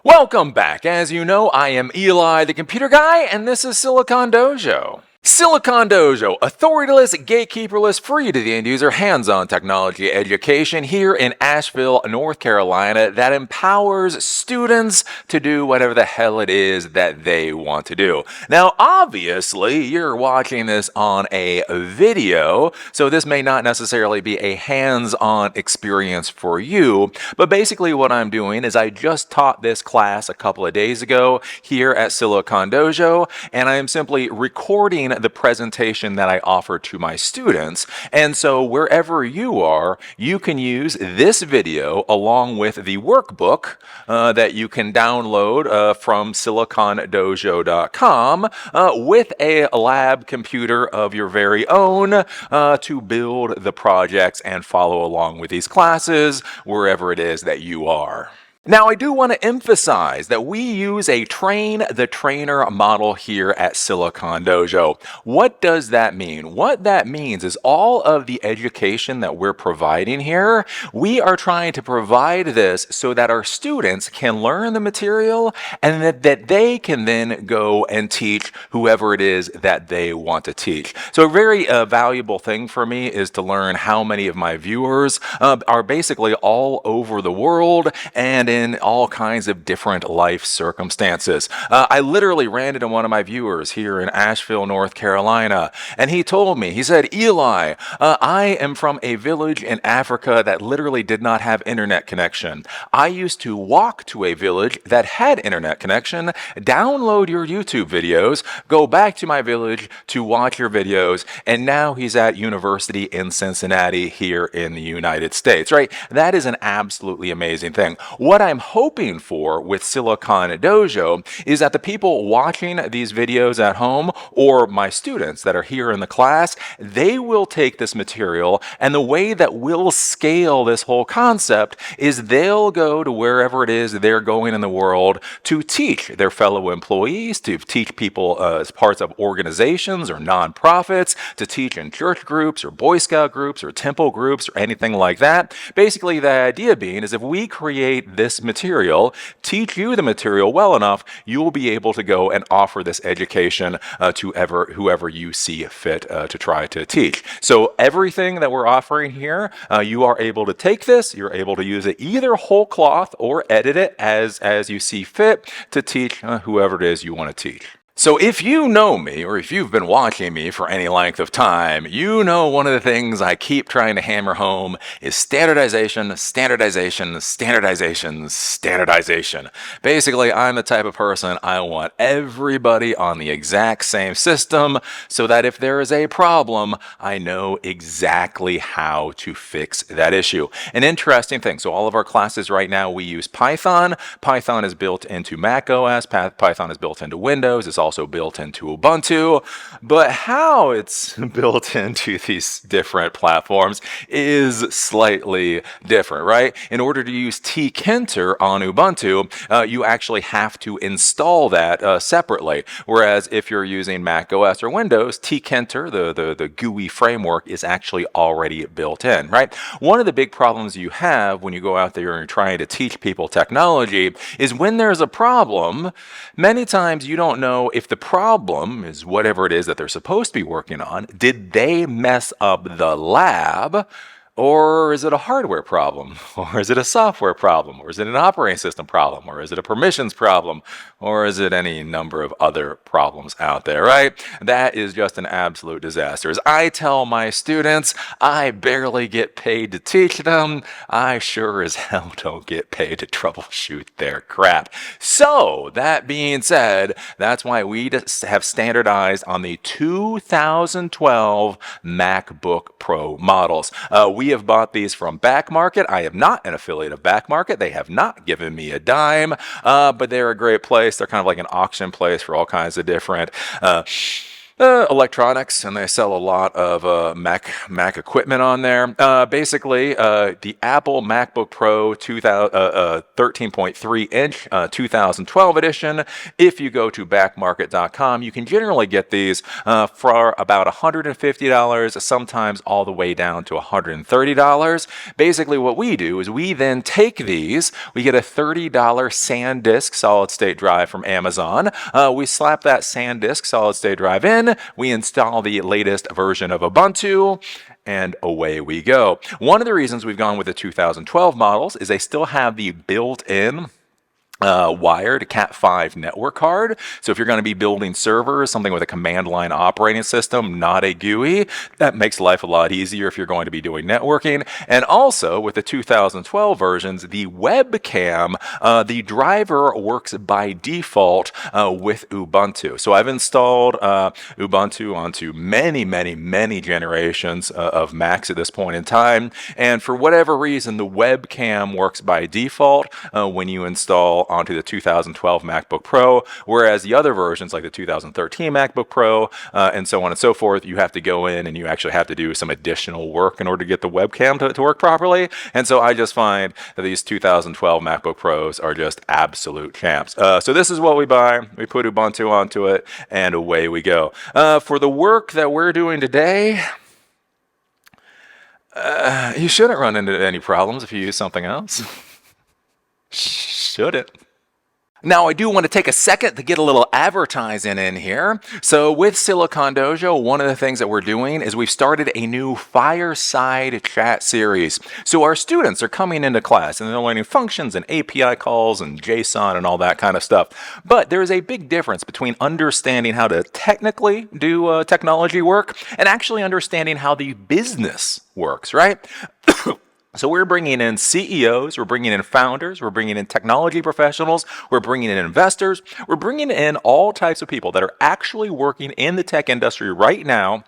Welcome back. As you know, I am Eli, the computer guy, and this is Silicon Dojo. Silicon Dojo, authorityless, gatekeeperless, free to the end user, hands-on technology education here in Asheville, North Carolina that empowers students to do whatever the hell it is that they want to do. Now, obviously, you're watching this on a video, so this may not necessarily be a hands-on experience for you, but basically what I'm doing is I just taught this class a couple of days ago here at Silicon Dojo, and I am simply recording the presentation that I offer to my students. And so wherever you are, you can use this video along with the workbook that you can download from silicondojo.com with a lab computer of your very own to build the projects and follow along with these classes wherever it is that you are. Now, I do want to emphasize that we use a train-the-trainer model here at Silicon Dojo. What does that mean? What that means is all of the education that we're providing here, we are trying to provide this so that our students can learn the material and that they can then go and teach whoever it is that they want to teach. So a very valuable thing for me is to learn how many of my viewers are basically all over the world and in all kinds of different life circumstances. I literally ran into one of my viewers here in Asheville, North Carolina, and he told me, he said, Eli, I am from a village in Africa that literally did not have internet connection. I used to walk to a village that had internet connection, download your YouTube videos, go back to my village to watch your videos, and now he's at university in Cincinnati here in the United States, right? That is an absolutely amazing thing. What I'm hoping for with Silicon Dojo is that the people watching these videos at home or my students that are here in the class, they will take this material, and the way that we'll scale this whole concept is they'll go to wherever it is they're going in the world to teach their fellow employees, to teach people as parts of organizations or nonprofits, to teach in church groups or Boy Scout groups or temple groups or anything like that. Basically, the idea being is if we create this material, teach you the material well enough, you'll be able to go and offer this education to whoever you see fit to try to teach. So everything that we're offering here, you are able to take this, you're able to use it either whole cloth or edit it as you see fit to teach whoever it is you want to teach. So if you know me, or if you've been watching me for any length of time, you know one of the things I keep trying to hammer home is standardization, standardization, standardization, standardization. Basically, I'm the type of person I want everybody on the exact same system so that if there is a problem, I know exactly how to fix that issue. An interesting thing, so all of our classes right now, we use Python. Python is built into Mac OS, Python is built into Windows, it's also built into Ubuntu, but how it's built into these different platforms is slightly different, right? In order to use tKinter on Ubuntu, you actually have to install that separately, whereas if you're using Mac OS or Windows, tKinter, the GUI framework, is actually already built in, right? One of the big problems you have when you go out there and you're trying to teach people technology is when there's a problem, many times you don't know if the problem is whatever it is that they're supposed to be working on. Did they mess up the lab? Or is it a hardware problem? Or is it a software problem? Or is it an operating system problem? Or is it a permissions problem? Or is it any number of other problems out there, right? That is just an absolute disaster. As I tell my students, I barely get paid to teach them. I sure as hell don't get paid to troubleshoot their crap. So, that being said, that's why we have standardized on the 2012 MacBook Pro models. We have bought these from Backmarket. I am not an affiliate of Backmarket. They have not given me a dime, but they're a great place. They're kind of like an auction place for all kinds of different Electronics, and they sell a lot of Mac equipment on there. Basically, the Apple MacBook Pro 13.3 inch 2012 edition. If you go to backmarket.com, you can generally get these for about $150, sometimes all the way down to $130. Basically, what we do is we then take these. We get a $30 SanDisk solid state drive from Amazon. We slap that SanDisk solid state drive in. We install the latest version of Ubuntu, and away we go. One of the reasons we've gone with the 2012 models is they still have the built-in wired Cat5 network card. So if you're going to be building servers, something with a command line operating system, not a GUI, that makes life a lot easier if you're going to be doing networking. And also with the 2012 versions, the webcam, the driver works by default with Ubuntu. So I've installed Ubuntu onto many generations of Macs at this point in time. And for whatever reason, the webcam works by default when you install onto the 2012 MacBook Pro, whereas the other versions like the 2013 MacBook Pro and so on and so forth, you have to go in and you actually have to do some additional work in order to get the webcam to work properly. And so I just find that these 2012 MacBook Pros are just absolute champs. So this is what we buy. We put Ubuntu onto it and away we go. For the work that we're doing today, you shouldn't run into any problems if you use something else. Shouldn't. Now, I do want to take a second to get a little advertising in here. So with Silicon Dojo, one of the things that we're doing is we've started a new fireside chat series. So our students are coming into class and they're learning functions and API calls and JSON and all that kind of stuff. But there is a big difference between understanding how to technically do technology work and actually understanding how the business works, right? So we're bringing in CEOs, we're bringing in founders, we're bringing in technology professionals, we're bringing in investors, we're bringing in all types of people that are actually working in the tech industry right now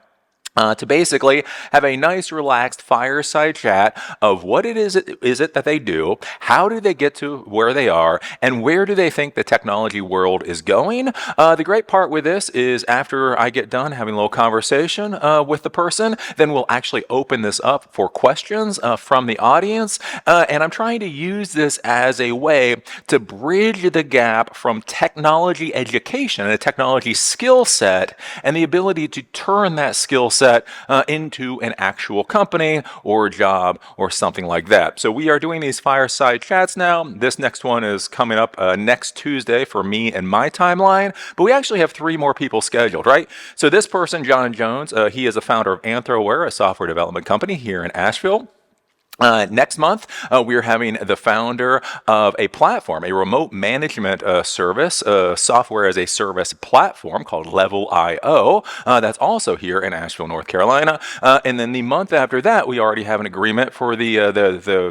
to basically have a nice relaxed fireside chat of what it is that they do, how do they get to where they are, and where do they think the technology world is going. The great part with this is after I get done having a little conversation with the person, then we'll actually open this up for questions from the audience, and I'm trying to use this as a way to bridge the gap from technology education and a technology skill set and the ability to turn that skill set into an actual company or job or something like that. So we are doing these fireside chats now. This next one is coming up next Tuesday for me and my timeline, but we actually have 3 more people scheduled, right? So this person, John Jones, he is a founder of Anthroware, a software development company here in Asheville. Next month, we are having the founder of a platform, a remote management service, software as a service platform called Level.io. That's also here in Asheville, North Carolina. And then the month after that, we already have an agreement for the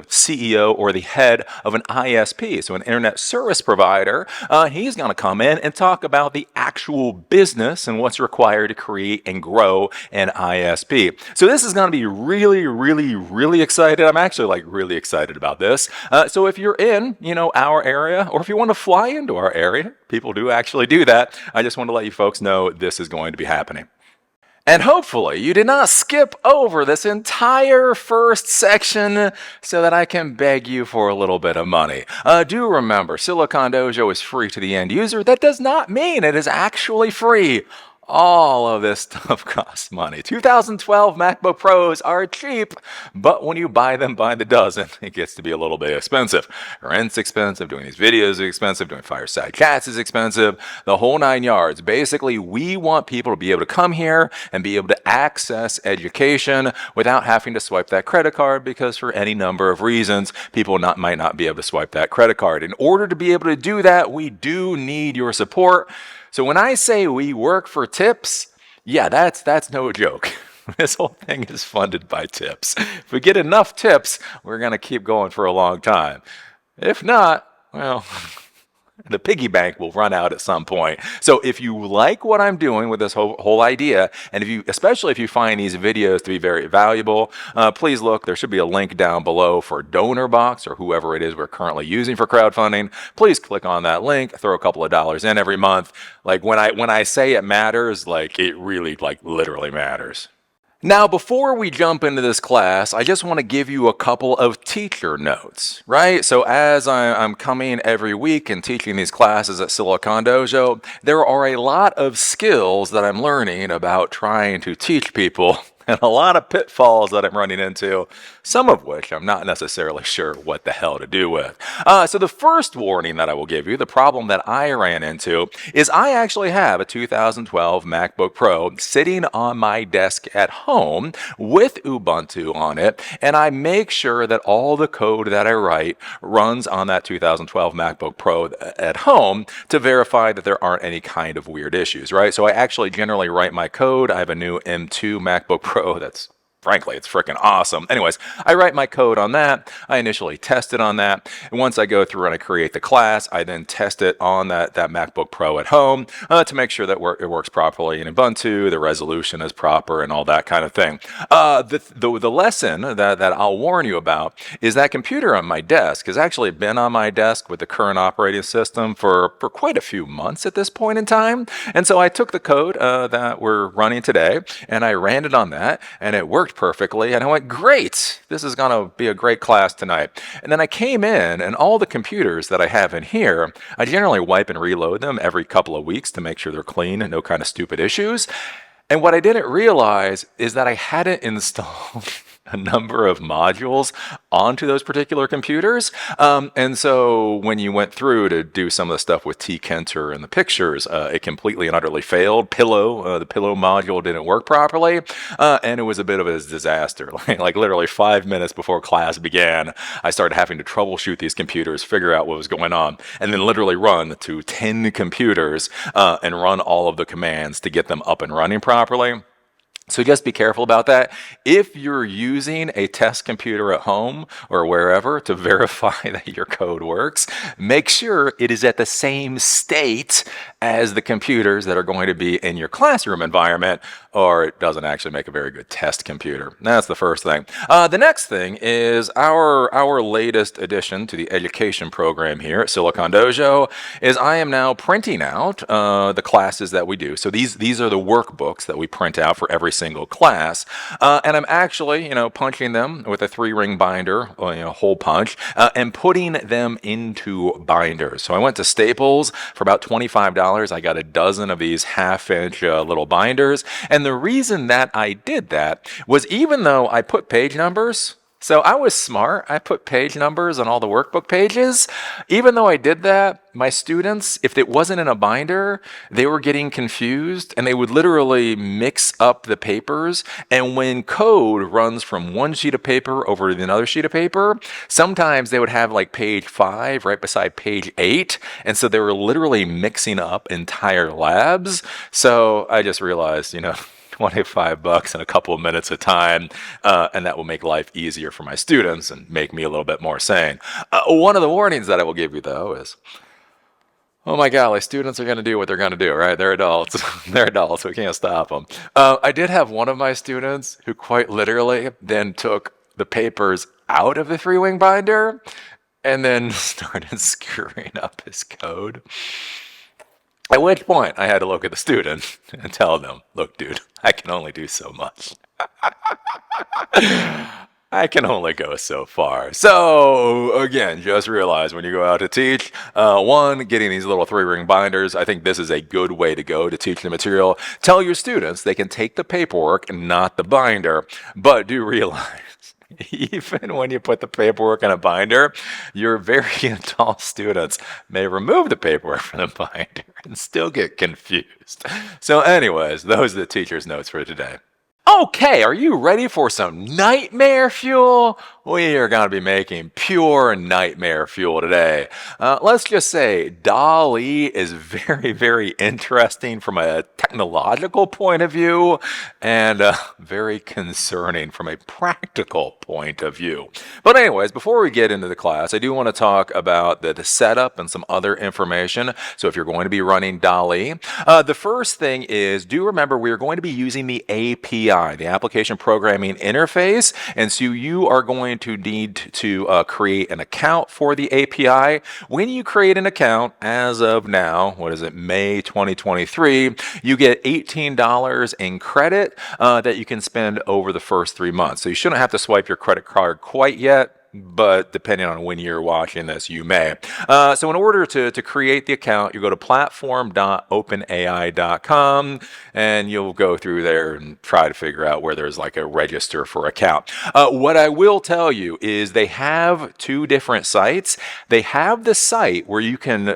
CEO or the head of an ISP, so an internet service provider. He's going to come in and talk about the actual business and what's required to create and grow an ISP. So this is going to be really exciting. I'm actually really excited about this. So if you're in, our area, or if you want to fly into our area, people do actually do that. I just want to let you folks know this is going to be happening. And hopefully you did not skip over this entire first section so that I can beg you for a little bit of money. Do remember, Silicon Dojo is free to the end user. That does not mean it is actually free. All of this stuff costs money. 2012 MacBook Pros are cheap, but when you buy them by the dozen, it gets to be a little bit expensive. Rent's expensive, doing these videos is expensive, doing fireside chats is expensive, the whole 9 yards. Basically, we want people to be able to come here and be able to access education without having to swipe that credit card, because for any number of reasons, people might not be able to swipe that credit card. In order to be able to do that, we do need your support. So when I say we work for tips, yeah, that's no joke. This whole thing is funded by tips. If we get enough tips, we're going to keep going for a long time. If not, well, the piggy bank will run out at some point. So if you like what I'm doing with this whole idea, and especially if you find these videos to be very valuable, please look. There should be a link down below for Donor Box or whoever it is we're currently using for crowdfunding. Please click on that link. Throw a couple of dollars in every month. Like when I say it matters, like it really like literally matters. Now, before we jump into this class, I just want to give you a couple of teacher notes, right? So as I'm coming every week and teaching these classes at Silicon Dojo, there are a lot of skills that I'm learning about trying to teach people and a lot of pitfalls that I'm running into, some of which I'm not necessarily sure what the hell to do with. So the first warning that I will give you, the problem that I ran into, is I actually have a 2012 MacBook Pro sitting on my desk at home with Ubuntu on it, and I make sure that all the code that I write runs on that 2012 MacBook Pro at home to verify that there aren't any kind of weird issues, right? So I actually generally write my code. I have a new M2 MacBook Pro that's frankly, it's freaking awesome. Anyways, I write my code on that. I initially test it on that. And once I go through and I create the class, I then test it on that MacBook Pro at home to make sure that it works properly in Ubuntu, the resolution is proper, and all that kind of thing. The lesson that I'll warn you about is that computer on my desk has actually been on my desk with the current operating system for quite a few months at this point in time. And so I took the code that we're running today and I ran it on that, and it worked perfectly, and I went, great, this is going to be a great class tonight. And then I came in, and all the computers that I have in here, I generally wipe and reload them every couple of weeks to make sure they're clean and no kind of stupid issues. And what I didn't realize is that I hadn't installed a number of modules onto those particular computers. And so when you went through to do some of the stuff with tKinter and the pictures, it completely and utterly failed. The pillow module didn't work properly, and it was a bit of a disaster. Like literally 5 minutes before class began, I started having to troubleshoot these computers, figure out what was going on, and then literally run to 10 computers and run all of the commands to get them up and running properly. So just be careful about that. If you're using a test computer at home or wherever to verify that your code works, make sure it is at the same state as the computers that are going to be in your classroom environment, or it doesn't actually make a very good test computer. That's the first thing. The next thing is our latest addition to the education program here at Silicon Dojo is I am now printing out the classes that we do. So these are the workbooks that we print out for every single class, and I'm actually punching them with a 3-ring binder, hole punch, and putting them into binders. So I went to Staples for about $25. I got a dozen of these 1/2-inch little binders, and the reason that I did that was even though I put page numbers, so I was smart. I put page numbers on all the workbook pages. Even though I did that, my students, if it wasn't in a binder, they were getting confused and they would literally mix up the papers. And when code runs from one sheet of paper over to another sheet of paper, sometimes they would have like page 5 right beside page 8. And so they were literally mixing up entire labs. So I just realized, $25 and a couple of minutes of time, and that will make life easier for my students and make me a little bit more sane. One of the warnings that I will give you, though, is, oh my golly, students are going to do what they're going to do, right? They're adults. They're adults. We can't stop them. I did have one of my students who quite literally then took the papers out of the 3-ring binder and then started screwing up his code. At which point, I had to look at the student and tell them, look, dude, I can only do so much. I can only go so far. So, again, just realize when you go out to teach, getting these little 3-ring binders, I think this is a good way to go to teach the material. Tell your students they can take the paperwork and not the binder, but do realize, even when you put the paperwork in a binder, your very adult students may remove the paperwork from the binder and still get confused. So anyways, those are the teacher's notes for today. Okay, are you ready for some nightmare fuel? We are going to be making pure nightmare fuel today. Let's just say Dall-E is very, very interesting from a technological point of view and very concerning from a practical point of view. But anyways, before we get into the class, I do want to talk about the setup and some other information. So if you're going to be running Dall-E, the first thing is, do remember we are going to be using the API, the Application Programming Interface, and so you are going to need to create an account for the API. When you create an account, as of now, what is it, May 2023, you get $18 in credit that you can spend over the first 3 months. So you shouldn't have to swipe your credit card quite yet, but depending on when you're watching this, you may. So in order to create the account, you go to platform.openai.com and you'll go through there and try to figure out where there's like a register for account. What I will tell you is they have 2 different sites. They have the site where you can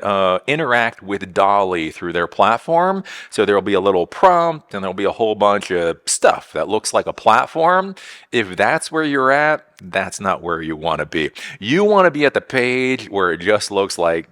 interact with Dall-E through their platform. So there'll be a little prompt and there'll be a whole bunch of stuff that looks like a platform. If that's where you're at, that's not where you want to be. You want to be at the page where it just looks like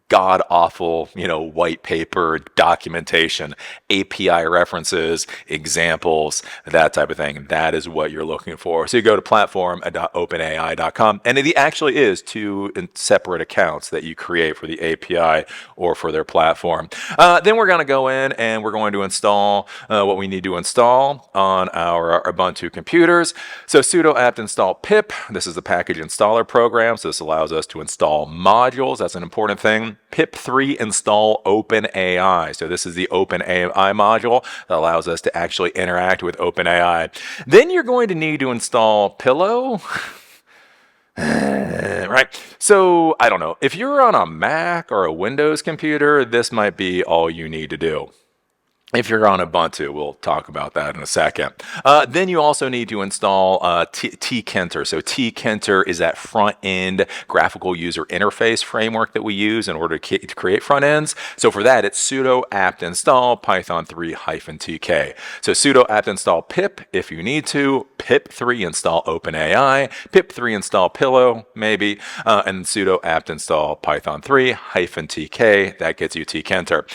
god-awful, white paper documentation, API references, examples, that type of thing. That is what you're looking for. So you go to platform.openai.com, and it actually is 2 separate accounts that you create for the API or for their platform. Then we're going to go in and we're going to install what we need to install on our Ubuntu computers. So sudo apt install pip. This is the package installer program. So this allows us to install modules. That's an important thing. pip3 install OpenAI. So this is the OpenAI module that allows us to actually interact with OpenAI. Then you're going to need to install Pillow. Right. So I don't know. If you're on a Mac or a Windows computer, this might be all you need to do. If you're on Ubuntu, we'll talk about that in a second. Then you also need to install tKinter. So tKinter is that front-end graphical user interface framework that we use in order to create front ends. So for that, it's sudo apt install python3-tk. So sudo apt install pip if you need to, pip3 install OpenAI, pip3 install Pillow maybe, and sudo apt install python3-tk. That gets you tKinter.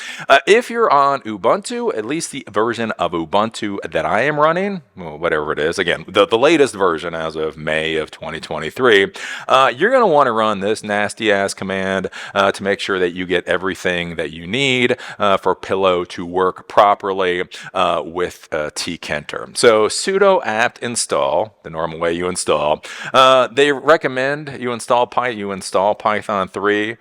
If you're on Ubuntu, at least the version of Ubuntu that I am running, whatever it is, again, the latest version as of May of 2023, you're going to want to run this nasty ass command to make sure that you get everything that you need for Pillow to work properly with tKinter. So sudo apt install, the normal way you install. They recommend you install Python 3.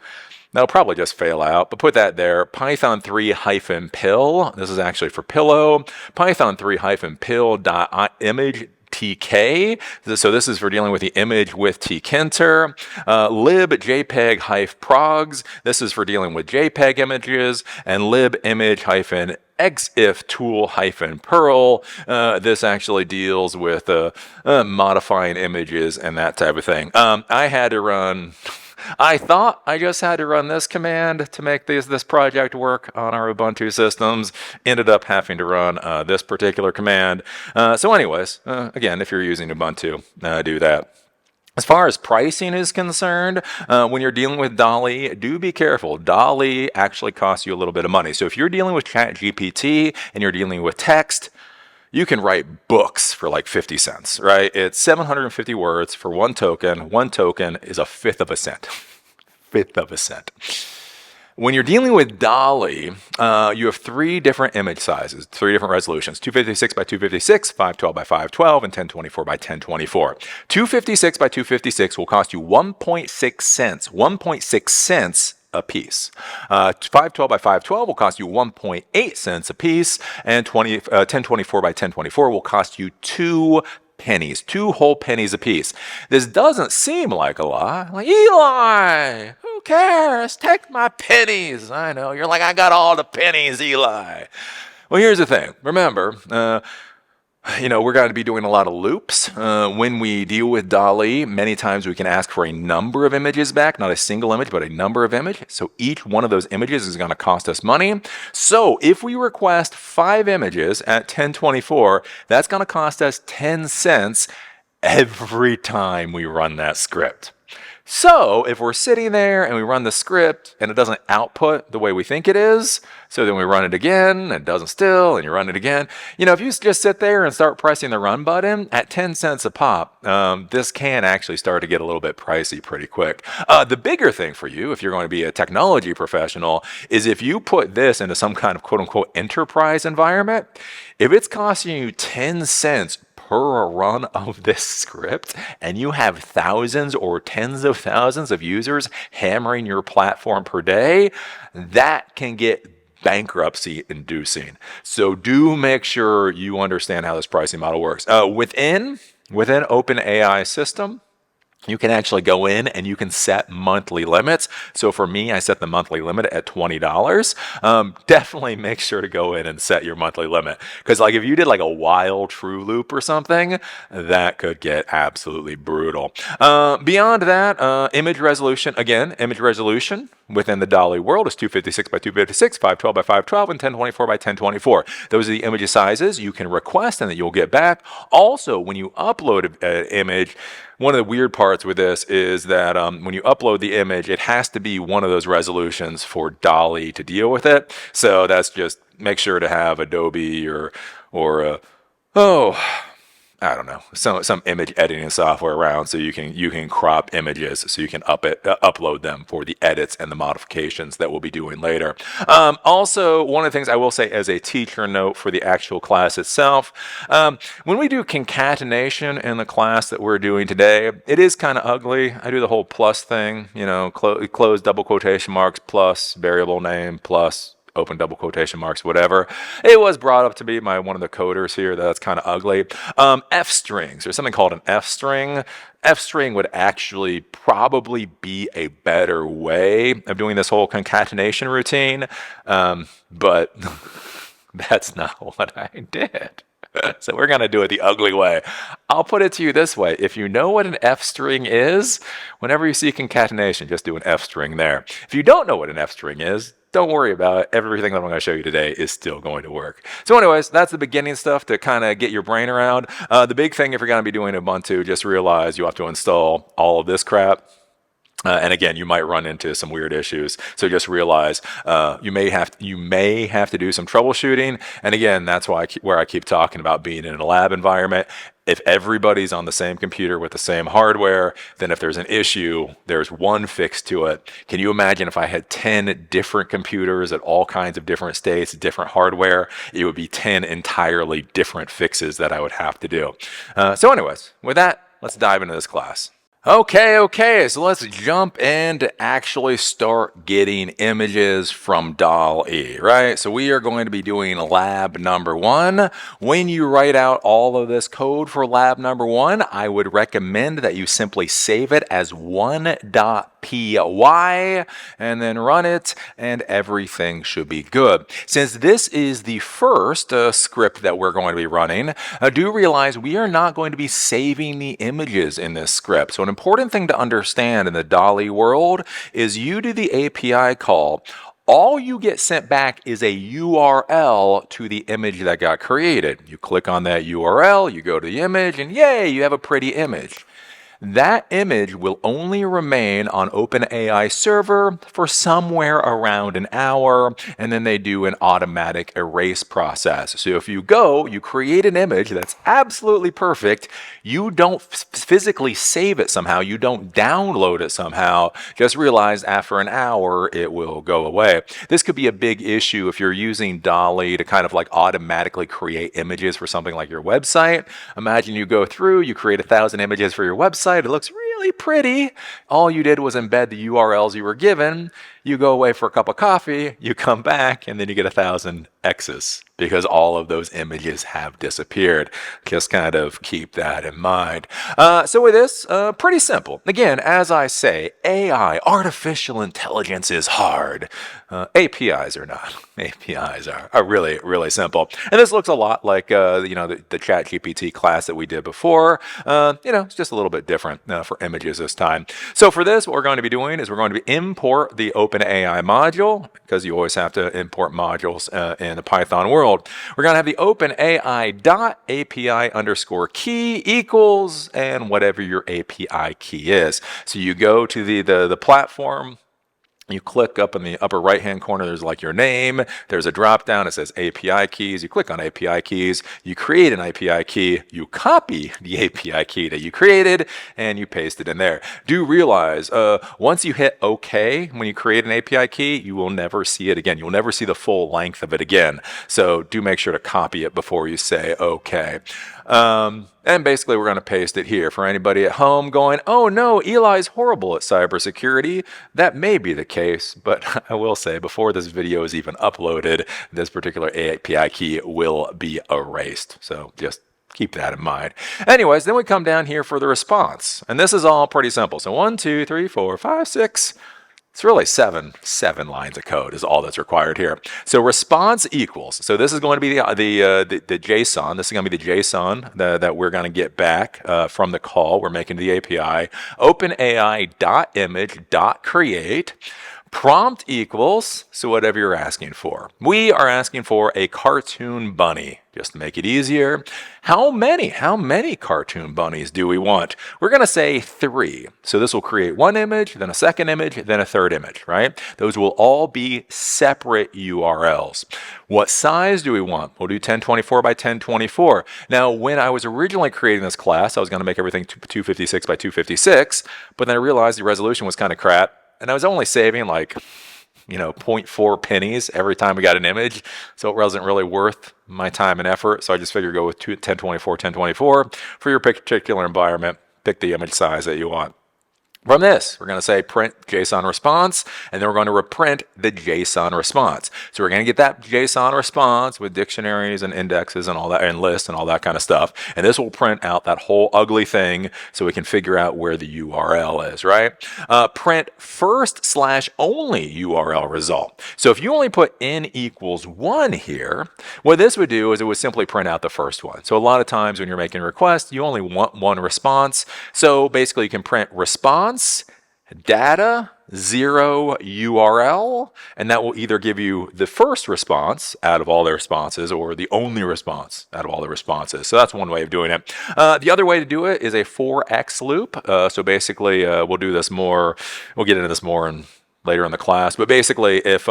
That'll probably just fail out, but put that there. Python 3-pill. This is actually for Pillow. Python 3-pill.image tk. So this is for dealing with the image with tKinter. lib jpeg-progs. This is for dealing with JPEG images. And lib image-exif tool-perl. This actually deals with modifying images and that type of thing. I thought I just had to run this command to make this project work on our Ubuntu systems. Ended up having to run this particular command. So anyways, again, if you're using Ubuntu, do that. As far as pricing is concerned, when you're dealing with Dall-E, do be careful. Dall-E actually costs you a little bit of money. So if you're dealing with ChatGPT and you're dealing with text, you can write books for like 50 cents, right? It's 750 words for 1 token. 1 token is a fifth of a cent. Fifth of a cent. When you're dealing with Dall-E, you have 3 different image sizes, 3 different resolutions: 256 by 256, 512 by 512, and 1024 by 1024. 256 by 256 will cost you 1.6 cents. 1.6 cents a piece. 512 by 512 will cost you 1.8 cents a piece, and 1024 by 1024 will cost you 2 pennies, 2 whole pennies a piece. This doesn't seem like a lot. Like, Eli, who cares? Take my pennies. I know. You're like, I got all the pennies, Eli. Well, here's the thing. Remember, we're going to be doing a lot of loops. When we deal with Dall-E, many times we can ask for a number of images back, not a single image, but a number of images. So each one of those images is going to cost us money. So if we request 5 images at 1024, that's going to cost us 10 cents every time we run that script. So if we're sitting there and we run the script and it doesn't output the way we think it is, so then we run it again and it doesn't still, and you run it again. If you just sit there and start pressing the run button at 10 cents a pop, this can actually start to get a little bit pricey pretty quick. The bigger thing for you, if you're going to be a technology professional, is if you put this into some kind of quote unquote enterprise environment, if it's costing you 10 cents per run of this script, and you have thousands or tens of thousands of users hammering your platform per day, that can get bankruptcy inducing. So do make sure you understand how this pricing model works. Within OpenAI system, you can actually go in and you can set monthly limits. So for me, I set the monthly limit at $20. Definitely make sure to go in and set your monthly limit. Because if you did a while true loop or something, that could get absolutely brutal. Beyond that, image resolution. Again, image resolution within the Dall-E world is 256 by 256, 512 by 512, and 1024 by 1024. Those are the image sizes you can request and that you'll get back. Also, when you upload an image, one of the weird parts with this is that when you upload the image, it has to be one of those resolutions for Dall-E to deal with it. So that's just make sure to have Adobe or I don't know, some image editing software around so you can crop images so you can upload them for the edits and the modifications that we'll be doing later. Also, one of the things I will say as a teacher note for the actual class itself, when we do concatenation in the class that we're doing today, it is kind of ugly. I do the whole plus thing, close double quotation marks plus variable name plus open double quotation marks, whatever. It was brought up to me by one of the coders here that's kind of ugly. F strings. There's something called an F string. F string would actually probably be a better way of doing this whole concatenation routine, but that's not what I did. So we're going to do it the ugly way. I'll put it to you this way. If you know what an F string is, whenever you see concatenation, just do an F string there. If you don't know what an F string is, don't worry about it. Everything that I'm going to show you today is still going to work. So anyways, that's the beginning stuff to kind of get your brain around. The big thing, if you're going to be doing Ubuntu, just realize you have to install all of this crap. And again, you might run into some weird issues. So just realize you may have to do some troubleshooting. And again, that's where I keep talking about being in a lab environment. If everybody's on the same computer with the same hardware, then if there's an issue, there's one fix to it. Can you imagine if I had 10 different computers at all kinds of different states, different hardware? It would be 10 entirely different fixes that I would have to do. So anyways, with that, let's dive into this class. Okay, so let's jump in to actually start getting images from Dall-E, right? So we are going to be doing lab number 1. When you write out all of this code for lab number 1, I would recommend that you simply save it as 1.py and then run it, and everything should be good. Since this is the first script that we're going to be running, do realize we are not going to be saving the images in this script. So an important thing to understand in the Dall-E world is you do the API call. All you get sent back is a URL to the image that got created. You click on that URL, you go to the image, and yay, you have a pretty image. That image will only remain on OpenAI server for somewhere around an hour, and then they do an automatic erase process. So if you create an image that's absolutely perfect, you don't physically save it somehow, you don't download it somehow, just realize after an hour it will go away. This could be a big issue if you're using Dall-E to kind of automatically create images for something like your website. Imagine you go through, you create 1,000 images for your website. It looks really pretty. All you did was embed the URLs you were given. You go away for a cup of coffee, you come back, and then you get 1,000 X's because all of those images have disappeared. Just kind of keep that in mind. So with this, pretty simple. Again, as I say, AI, artificial intelligence, is hard. APIs are not. APIs are really, really simple. And this looks a lot like the ChatGPT class that we did before. It's just a little bit different for images this time. So for this, what we're going to be doing is we're going to import the OpenAI OpenAI module, because you always have to import modules in the Python world. We're going to have the OpenAI.API_key equals and whatever your API key is. So you go to the platform. You click up in the upper right-hand corner, there's like your name. There's a drop-down, it says API keys. You click on API keys, you create an API key, you copy the API key that you created, and you paste it in there. Do realize, once you hit OK, when you create an API key, you will never see it again. You'll never see the full length of it again. So do make sure to copy it before you say OK. And basically, we're going to paste it here. For anybody at home going, oh no, Eli's horrible at cybersecurity, that may be the case, but I will say before this video is even uploaded, this particular API key will be erased. So just keep that in mind. Anyways, then we come down here for the response. And this is all pretty simple. So 1, 2, 3, 4, 5, 6. It's really seven lines of code is all that's required here. So response equals. So this is going to be the JSON. This is going to be the JSON that we're going to get back from the call we're making to the API. OpenAI.image.create. Prompt equals, so whatever you're asking for. We are asking for a cartoon bunny, just to make it easier. How many cartoon bunnies do we want? We're going to say 3. So this will create one image, then a second image, then a third image, right? Those will all be separate URLs. What size do we want? We'll do 1024 by 1024. Now, when I was originally creating this class, I was going to make everything 256 by 256, but then I realized the resolution was kind of crap. And I was only saving like, 0.4 pennies every time we got an image. So it wasn't really worth my time and effort. So I just figured go with 1024 for your particular environment. Pick the image size that you want. From this, we're going to say print JSON response, and then we're going to reprint the JSON response. So we're going to get that JSON response with dictionaries and indexes and all that, and lists and all that kind of stuff. And this will print out that whole ugly thing so we can figure out where the URL is, right? Print first/only URL result. So if you only put n equals 1 here, what this would do is it would simply print out the first one. So a lot of times when you're making requests, you only want one response. So basically you can print response, data, 0 URL, and that will either give you the first response out of all the responses or the only response out of all the responses. So that's one way of doing it. The other way to do it is a for-x loop. So basically, we'll do this more, we'll get into this more later in the class, but basically if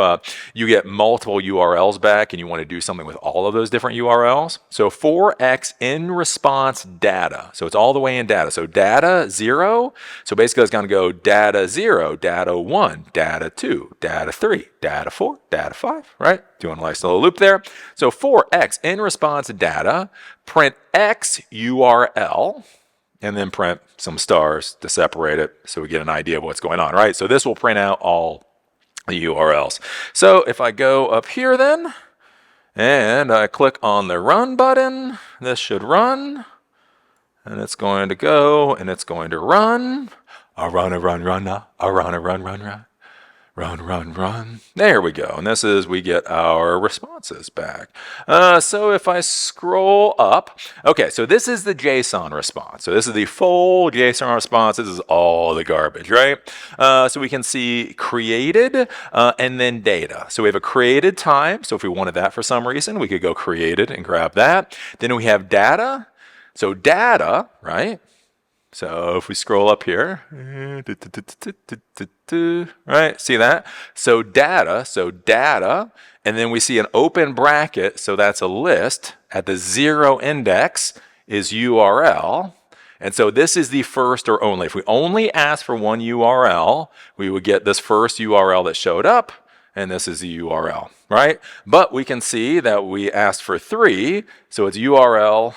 you get multiple URLs back and you want to do something with all of those different URLs, so for x in response data, so it's all the way in data, so data 0, so basically it's going to go data 0, data 1, data 2, data 3, data 4, data 5, right? Doing a nice little loop there. So for x in response data, print x URL, and then print some stars to separate it so we get an idea of what's going on, right? So this will print out all the URLs. So if I go up here then, and I click on the run button, this should run, and it's going to go, and it's going to run. Run. There we go. And this is, we get our responses back. So if I scroll up, okay, so this is the JSON response. So this is the full JSON response. This is all the garbage, right? So we can see created and then data. So we have a created time. So if we wanted that for some reason, we could go created and grab that. Then we have data. So data, right? So if we scroll up here, right, see that? So data, and then we see an open bracket, so that's a list. At the 0 index is URL, and so this is the first or only. If we only ask for one URL, we would get this first URL that showed up, and this is the URL, right? But we can see that we asked for 3, so it's URL,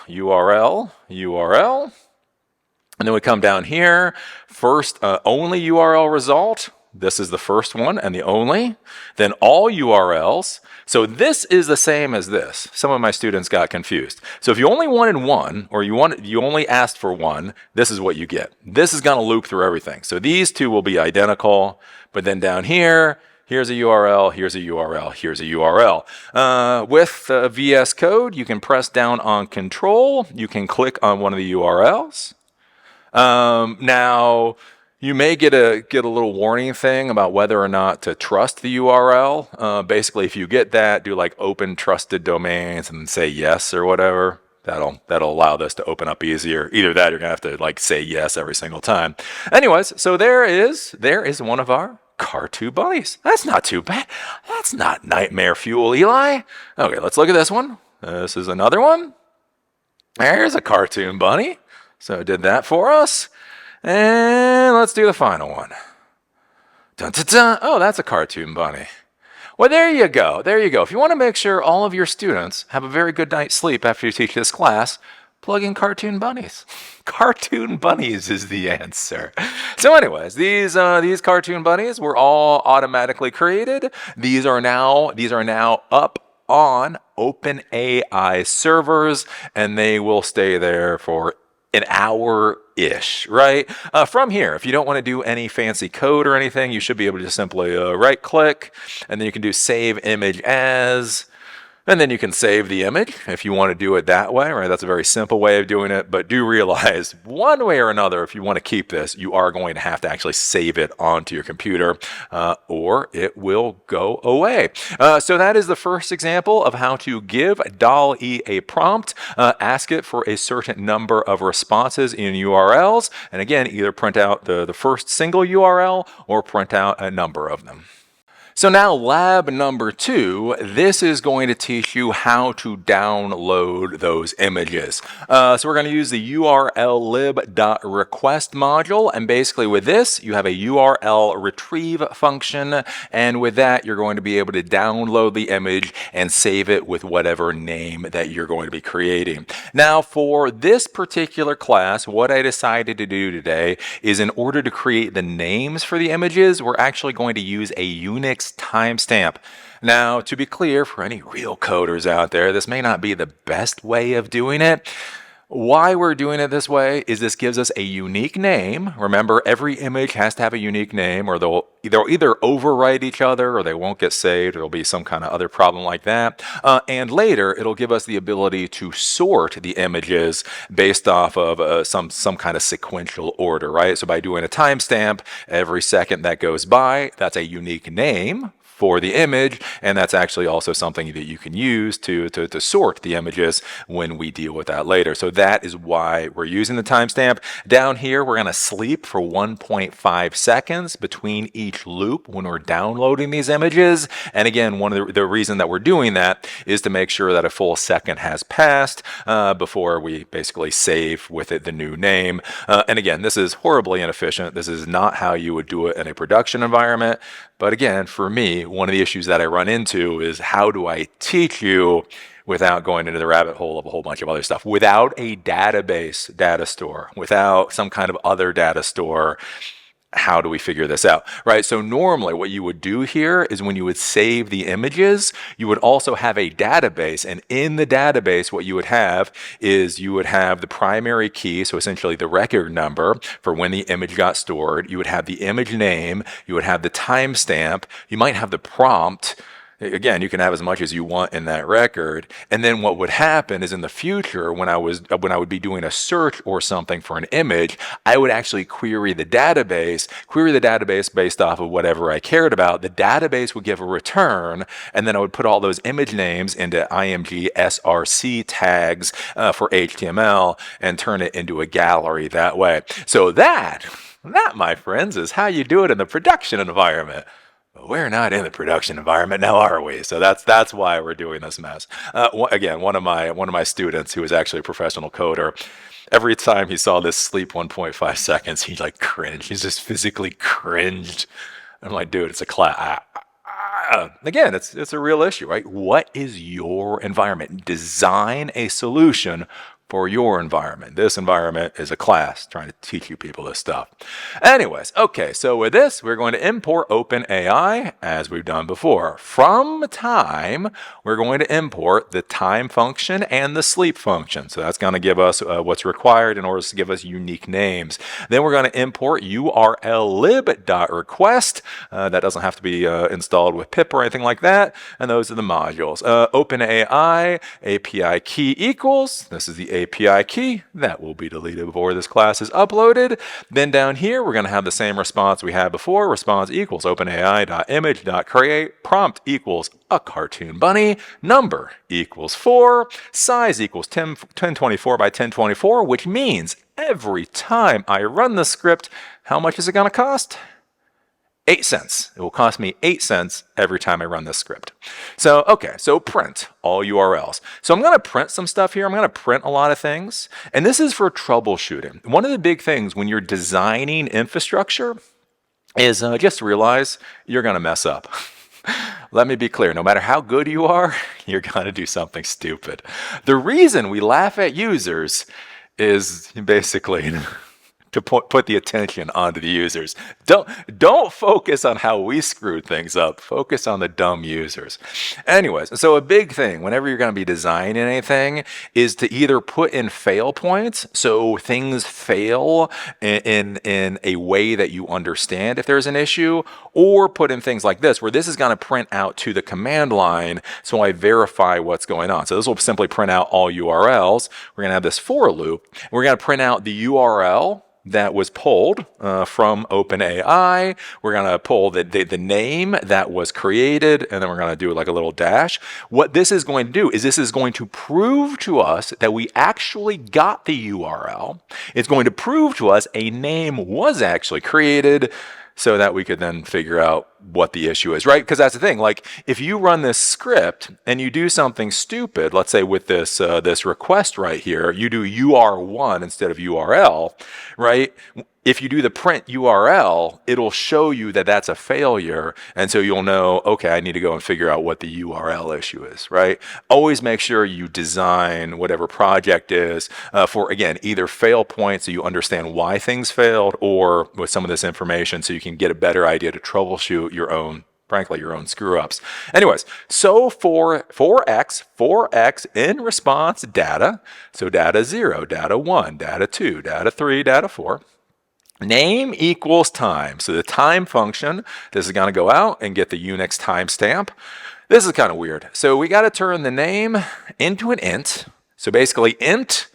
and then we come down here, first only URL result. This is the first one and the only. Then all URLs. So this is the same as this. Some of my students got confused. So if you only wanted one, or you only asked for one, this is what you get. This is going to loop through everything. So these two will be identical. But then down here, here's a URL, here's a URL, here's a URL. With VS Code, you can press down on Control. You can click on one of the URLs. Now, You may get a little warning thing about whether or not to trust the URL. Basically, if you get that, do like open trusted domains and then say yes or whatever. That'll allow this to open up easier. Either that, or you're gonna have to like say yes every single time. Anyways, so there is one of our cartoon bunnies. That's not too bad. That's not nightmare fuel, Eli. Okay, let's look at this one. This is another one. There's a cartoon bunny. So it did that for us. And let's do the final one. Dun, dun, dun. Oh, that's a cartoon bunny. Well, there you go. There you go. If you want to make sure all of your students have a very good night's sleep after you teach this class, plug in cartoon bunnies. Cartoon bunnies is the answer. So anyways, these cartoon bunnies were all automatically created. These are now up on OpenAI servers, and they will stay there for an hour-ish, right? From here, if you don't want to do any fancy code or anything, you should be able to just simply right-click, and then you can do Save Image As, and then you can save the image if you want to do it that way, right? That's a very simple way of doing it, but do realize one way or another, if you want to keep this, you are going to have to actually save it onto your computer, or it will go away. So that is the first example of how to give Dall-E a prompt, ask it for a certain number of responses in URLs, and again, either print out the first single URL or print out a number of them. So now lab number 2, this is going to teach you how to download those images. So we're going to use the urllib.request module, and basically with this, you have a URL retrieve function, and with that, you're going to be able to download the image and save it with whatever name that you're going to be creating. Now for this particular class, what I decided to do today is in order to create the names for the images, we're actually going to use a Unix timestamp. Now, to be clear, for any real coders out there, this may not be the best way of doing it. Why we're doing it this way is this gives us a unique name. Remember, every image has to have a unique name, or they'll either overwrite each other, or they won't get saved, or there'll be some kind of other problem like that. And later, it'll give us the ability to sort the images based off of some kind of sequential order, right? So by doing a timestamp, every second that goes by, that's a unique name for the image, and that's actually also something that you can use to sort the images when we deal with that later. So that is why we're using the timestamp. Down here, we're going to sleep for 1.5 seconds between each loop when we're downloading these images. And again, one of the reason that we're doing that is to make sure that a full second has passed before we basically save with it the new name. And again, this is horribly inefficient. This is not how you would do it in a production environment. But again, for me, one of the issues that I run into is how do I teach you without going into the rabbit hole of a whole bunch of other stuff, without a database data store, without some kind of other data store. How do we figure this out, right? So normally what you would do here is when you would save the images, you would also have a database. And in the database, what you would have is you would have the primary key, so essentially the record number for when the image got stored. You would have the image name. You would have the timestamp. You might have the prompt. Again, you can have as much as you want in that record. And then what would happen is in the future, when I would be doing a search or something for an image, I would actually query the database based off of whatever I cared about. The database would give a return, and then I would put all those image names into IMG SRC tags for HTML and turn it into a gallery that way. So that, my friends, is how you do it in the production environment. We're not in the production environment now, are we? So that's why we're doing this mess. Again, one of my students who is actually a professional coder, every time he saw this sleep 1.5 seconds, he like cringed. He's just physically cringed. I'm like, dude, it's a class. Again, it's a real issue, right? What is your environment? Design a solution for your environment. This environment is a class trying to teach you people this stuff. Anyways, okay, so with this, we're going to import OpenAI as we've done before. From time, we're going to import the time function and the sleep function. So that's going to give us what's required in order to give us unique names. Then we're going to import urllib.request. That doesn't have to be installed with pip or anything like that. And those are the modules. OpenAI API key equals. This is the API key. That will be deleted before this class is uploaded. Then down here, we're going to have the same response we had before. Response equals OpenAI.image.create. Prompt equals a cartoon bunny. Number equals 4. Size equals 1024 by 1024, which means every time I run the script, how much is it going to cost? 8 cents. It will cost me 8 cents every time I run this script. So, okay, so print all URLs. So I'm going to print some stuff here. I'm going to print a lot of things. And this is for troubleshooting. One of the big things when you're designing infrastructure is just realize you're going to mess up. Let me be clear, no matter how good you are, you're going to do something stupid. The reason we laugh at users is basically to put the attention onto the users. Don't focus on how we screwed things up. Focus on the dumb users. Anyways, so a big thing whenever you're going to be designing anything is to either put in fail points, so things fail in a way that you understand if there's an issue, or put in things like this, where this is going to print out to the command line so I verify what's going on. So this will simply print out all URLs. We're going to have this for loop. We're going to print out the URL that was pulled from OpenAI. We're going to pull the name that was created, and then we're going to do like a little dash. What this is going to do is this is going to prove to us that we actually got the URL. It's going to prove to us a name was actually created, so that we could then figure out what the issue is, right? Because that's the thing. Like, if you run this script and you do something stupid, let's say with this this request right here, you do UR1 instead of URL, right? If you do the print URL, it'll show you that that's a failure, and so you'll know, okay, I need to go and figure out what the URL issue is, right? Always make sure you design whatever project is for, again, either fail points so you understand why things failed, or with some of this information so you can get a better idea to troubleshoot your own, frankly, your own screw-ups. Anyways, so for 4x in response data, so data 0, data 1, data 2, data 3, data 4, name equals time. So the time function, this is going to go out and get the Unix timestamp. This is kind of weird. So we got to turn the name into an int. So basically int,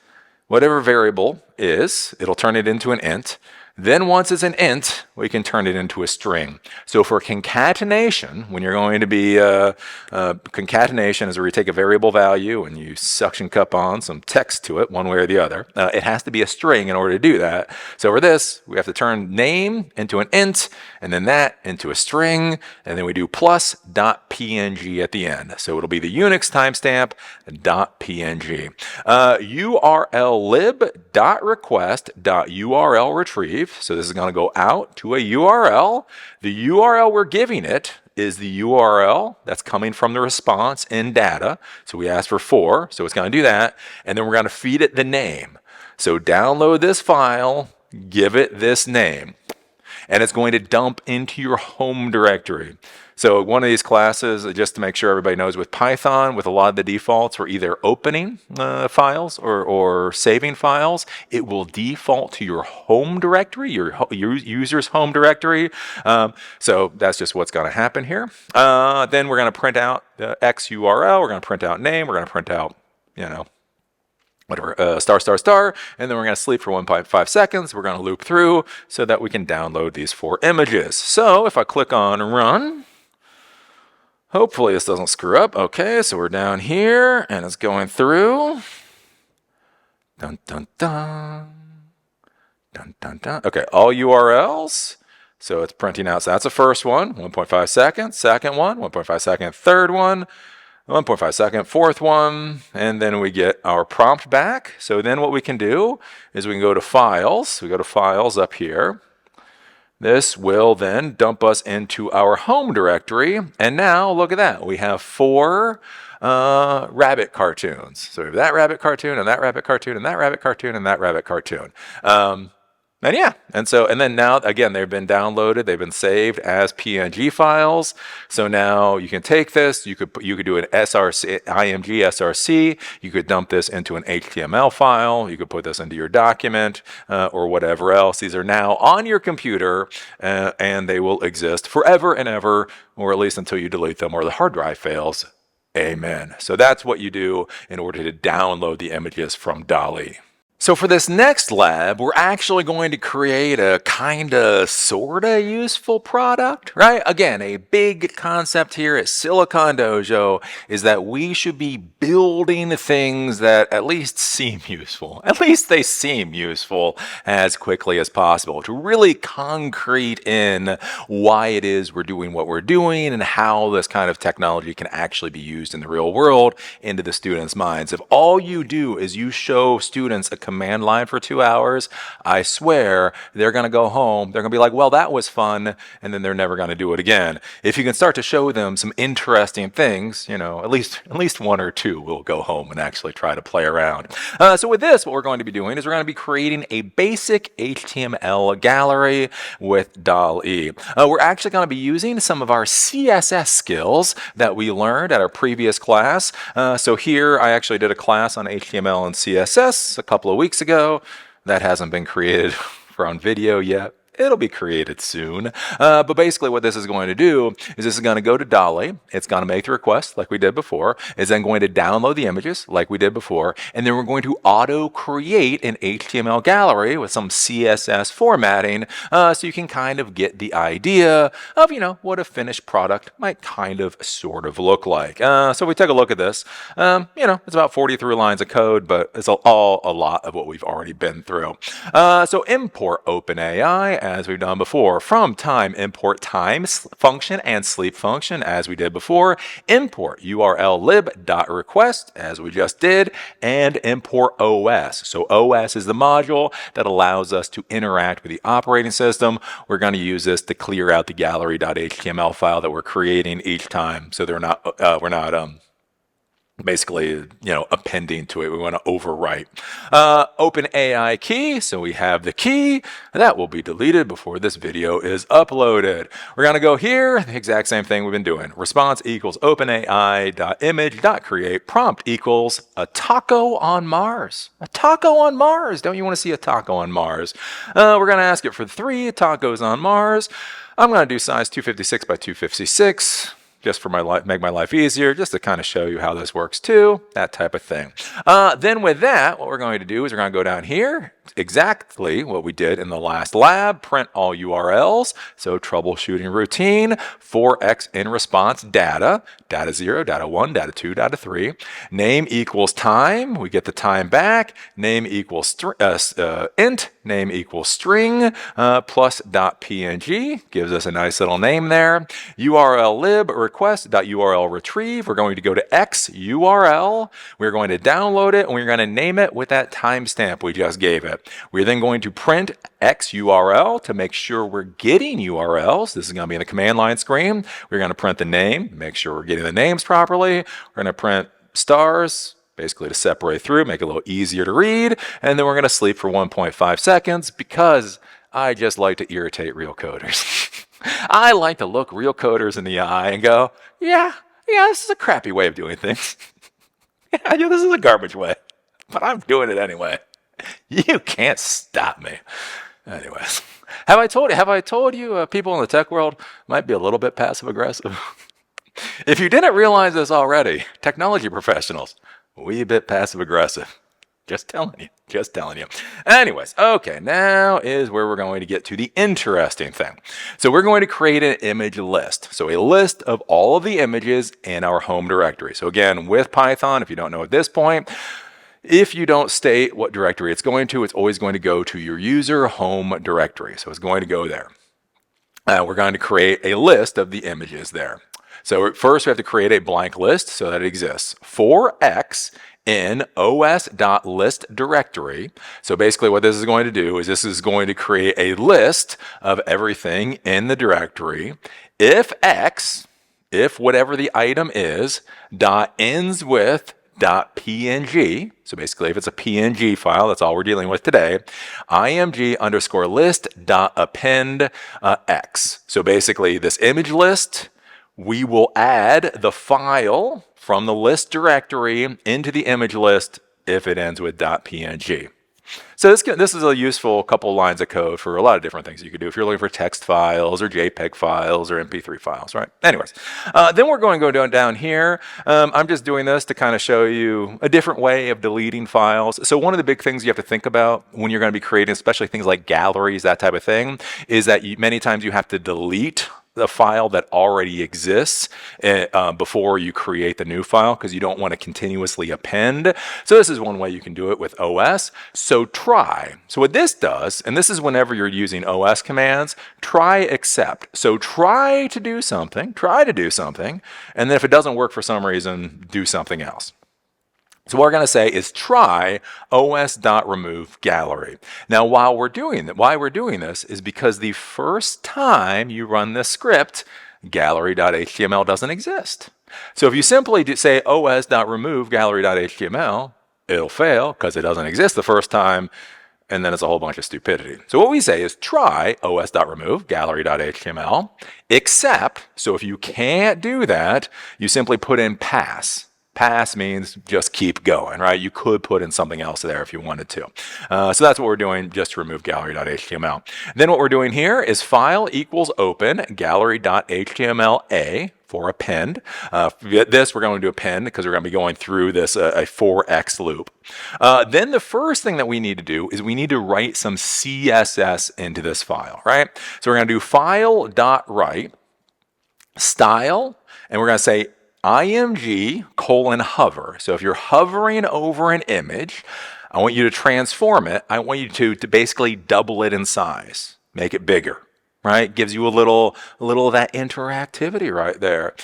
whatever variable is, it'll turn it into an int. Then once it's an int, we can turn it into a string. So for concatenation, when you're going to be, concatenation is where you take a variable value and you suction cup on some text to it, one way or the other. It has to be a string in order to do that. So for this, we have to turn name into an int, and then that into a string, and then we do plus .png at the end. So it'll be the Unix timestamp .png. URL lib.request.url retrieve. So this is going to go out to a URL. The URL we're giving it is the URL that's coming from the response in data. So we asked for 4, so it's going to do that. And then we're going to feed it the name. So download this file, give it this name, and it's going to dump into your home directory. So one of these classes, just to make sure everybody knows, with Python, with a lot of the defaults, we're either opening files or saving files. It will default to your home directory, your user's home directory. So that's just what's going to happen here. Then we're going to print out the X URL. We're going to print out name. We're going to print out, whatever, star, and then we're going to sleep for 1.5 seconds. We're going to loop through so that we can download these 4 images. So if I click on run, hopefully this doesn't screw up. Okay, so we're down here and it's going through. Dun, dun, dun. Dun, dun, dun. Okay, all URLs. So it's printing out. So that's the first one, 1.5 seconds. Second one, 1.5 second. Third one, 1.5 second. Fourth one, and then we get our prompt back. So then what we can do is we can go to files. We go to files up here. This will then dump us into our home directory. And now look at that. We have 4 rabbit cartoons. So we have that rabbit cartoon and that rabbit cartoon and that rabbit cartoon and that rabbit cartoon. And then now, again, they've been downloaded, they've been saved as PNG files. So now you can take this, you could do an SRC, IMG SRC, you could dump this into an HTML file, you could put this into your document or whatever else. These are now on your computer and they will exist forever and ever, or at least until you delete them or the hard drive fails Amen. So that's what you do in order to download the images from Dall-E. So for this next lab, we're actually going to create a kinda sorta useful product, right? Again, a big concept here at Silicon Dojo is that we should be building things that at least seem useful. At least they seem useful as quickly as possible to really concrete in why it is we're doing what we're doing and how this kind of technology can actually be used in the real world into the students' minds. If all you do is you show students a command line for 2 hours, I swear they're going to go home. They're going to be like, well, that was fun. And then they're never going to do it again. If you can start to show them some interesting things, at least one or two will go home and actually try to play around. So with this, what we're going to be doing is we're going to be creating a basic HTML gallery with Dall-E. We're actually going to be using some of our CSS skills that we learned at our previous class. So here I actually did a class on HTML and CSS a couple of weeks ago. That hasn't been created for on video yet. It'll be created soon. But basically what this is going to do is this is going to go to Dall-E. It's going to make the request like we did before. It's then going to download the images like we did before. And then we're going to auto create an HTML gallery with some CSS formatting so you can kind of get the idea of, what a finished product might kind of sort of look like. So we take a look at this. It's about 43 lines of code, but it's all a lot of what we've already been through. So import OpenAI as we've done before. From time, import time function and sleep function as we did before. Import URL lib.request as we just did, and import OS. So OS is the module that allows us to interact with the operating system. We're going to use this to clear out the gallery.html file that we're creating each time, so we're not basically, appending to it. We want to overwrite. OpenAI key. So we have the key that will be deleted before this video is uploaded. We're going to go here, the exact same thing we've been doing. Response equals OpenAI.image.create. Prompt equals a taco on Mars. A taco on Mars. Don't you want to see a taco on Mars? We're going to ask it for 3 tacos on Mars. I'm going to do size 256 by 256. Just for make my life easier, just to kind of show you how this works too, that type of thing. Then with that, what we're going to do is we're going to go down here, exactly what we did in the last lab, print all URLs. So troubleshooting routine, 4x in response data 0, data 1, data 2, data 3. Name equals time, we get the time back. Name equals int, name equals string, plus .png, gives us a nice little name there. URL lib request.url retrieve. We're going to go to X URL. We're going to download it, and we're going to name it with that timestamp we just gave it. We're then going to print X URL to make sure we're getting URLs. This is going to be in the command line screen. We're going to print the name, make sure we're getting the names properly. We're going to print stars, basically to separate through, make it a little easier to read. And then we're going to sleep for 1.5 seconds because I just like to irritate real coders. I like to look real coders in the eye and go, yeah, this is a crappy way of doing things. This is a garbage way, but I'm doing it anyway. You can't stop me. Anyways, have I told you people in the tech world might be a little bit passive aggressive? If you didn't realize this already, technology professionals, we a bit passive aggressive. Just telling you. Anyways, okay, now is where we're going to get to the interesting thing. So we're going to create an image list. So a list of all of the images in our home directory. So again, with Python, if you don't know at this point, if you don't state what directory it's going to, it's always going to go to your user home directory. So it's going to go there. We're going to create a list of the images there. So first we have to create a blank list so that it exists. For X in os.list directory. So basically what this is going to do is this is going to create a list of everything in the directory. If X, if whatever the item is, ends with .png, so basically if it's a PNG file, that's all we're dealing with today, img_list.append x. So basically this image list, we will add the file from the list directory into the image list if it ends with .png. So this is a useful couple lines of code for a lot of different things you could do if you're looking for text files or JPEG files or MP3 files, right? Anyways, then we're going to go down here. I'm just doing this to kind of show you a different way of deleting files. So one of the big things you have to think about when you're going to be creating, especially things like galleries, that type of thing, is that many times you have to delete the file that already exists before you create the new file, because you don't want to continuously append. So this is one way you can do it with OS. So try. So what this does, and this is whenever you're using OS commands, try except. So try to do something, and then if it doesn't work for some reason, do something else. So what we're going to say is try os.remove gallery. Now, why we're doing this is because the first time you run this script, gallery.html doesn't exist. So if you simply say os.remove gallery.html, it'll fail because it doesn't exist the first time, and then it's a whole bunch of stupidity. So what we say is try os.remove gallery.html, except, so if you can't do that, you simply put in pass. Pass means just keep going, right? You could put in something else there if you wanted to. So that's what we're doing, just to remove gallery.html. Then what we're doing here is file equals open gallery.html for append. This we're going to do append because we're going to be going through this a for x loop. Then the first thing that we need to do is we need to write some CSS into this file, right? So we're going to do file.write style, and we're going to say img:hover. So if you're hovering over an image, I want you to transform it. I want you to basically double it in size, make it bigger, right? Gives you a little of that interactivity right there.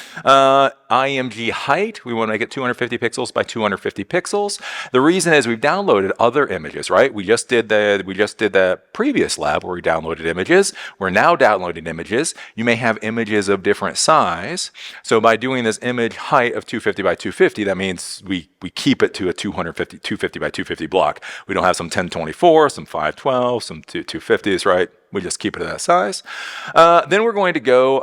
img height, we want to make it 250 pixels by 250 pixels. The reason is we've downloaded other images, right? We just did the previous lab where we downloaded images. We're now downloading images. You may have images of different size. So by doing this image height of 250 by 250, that means we keep it to a 250 by 250 block. We don't have some 1024, some 512, some 250s, right? We just keep it at that size. Then we're going to go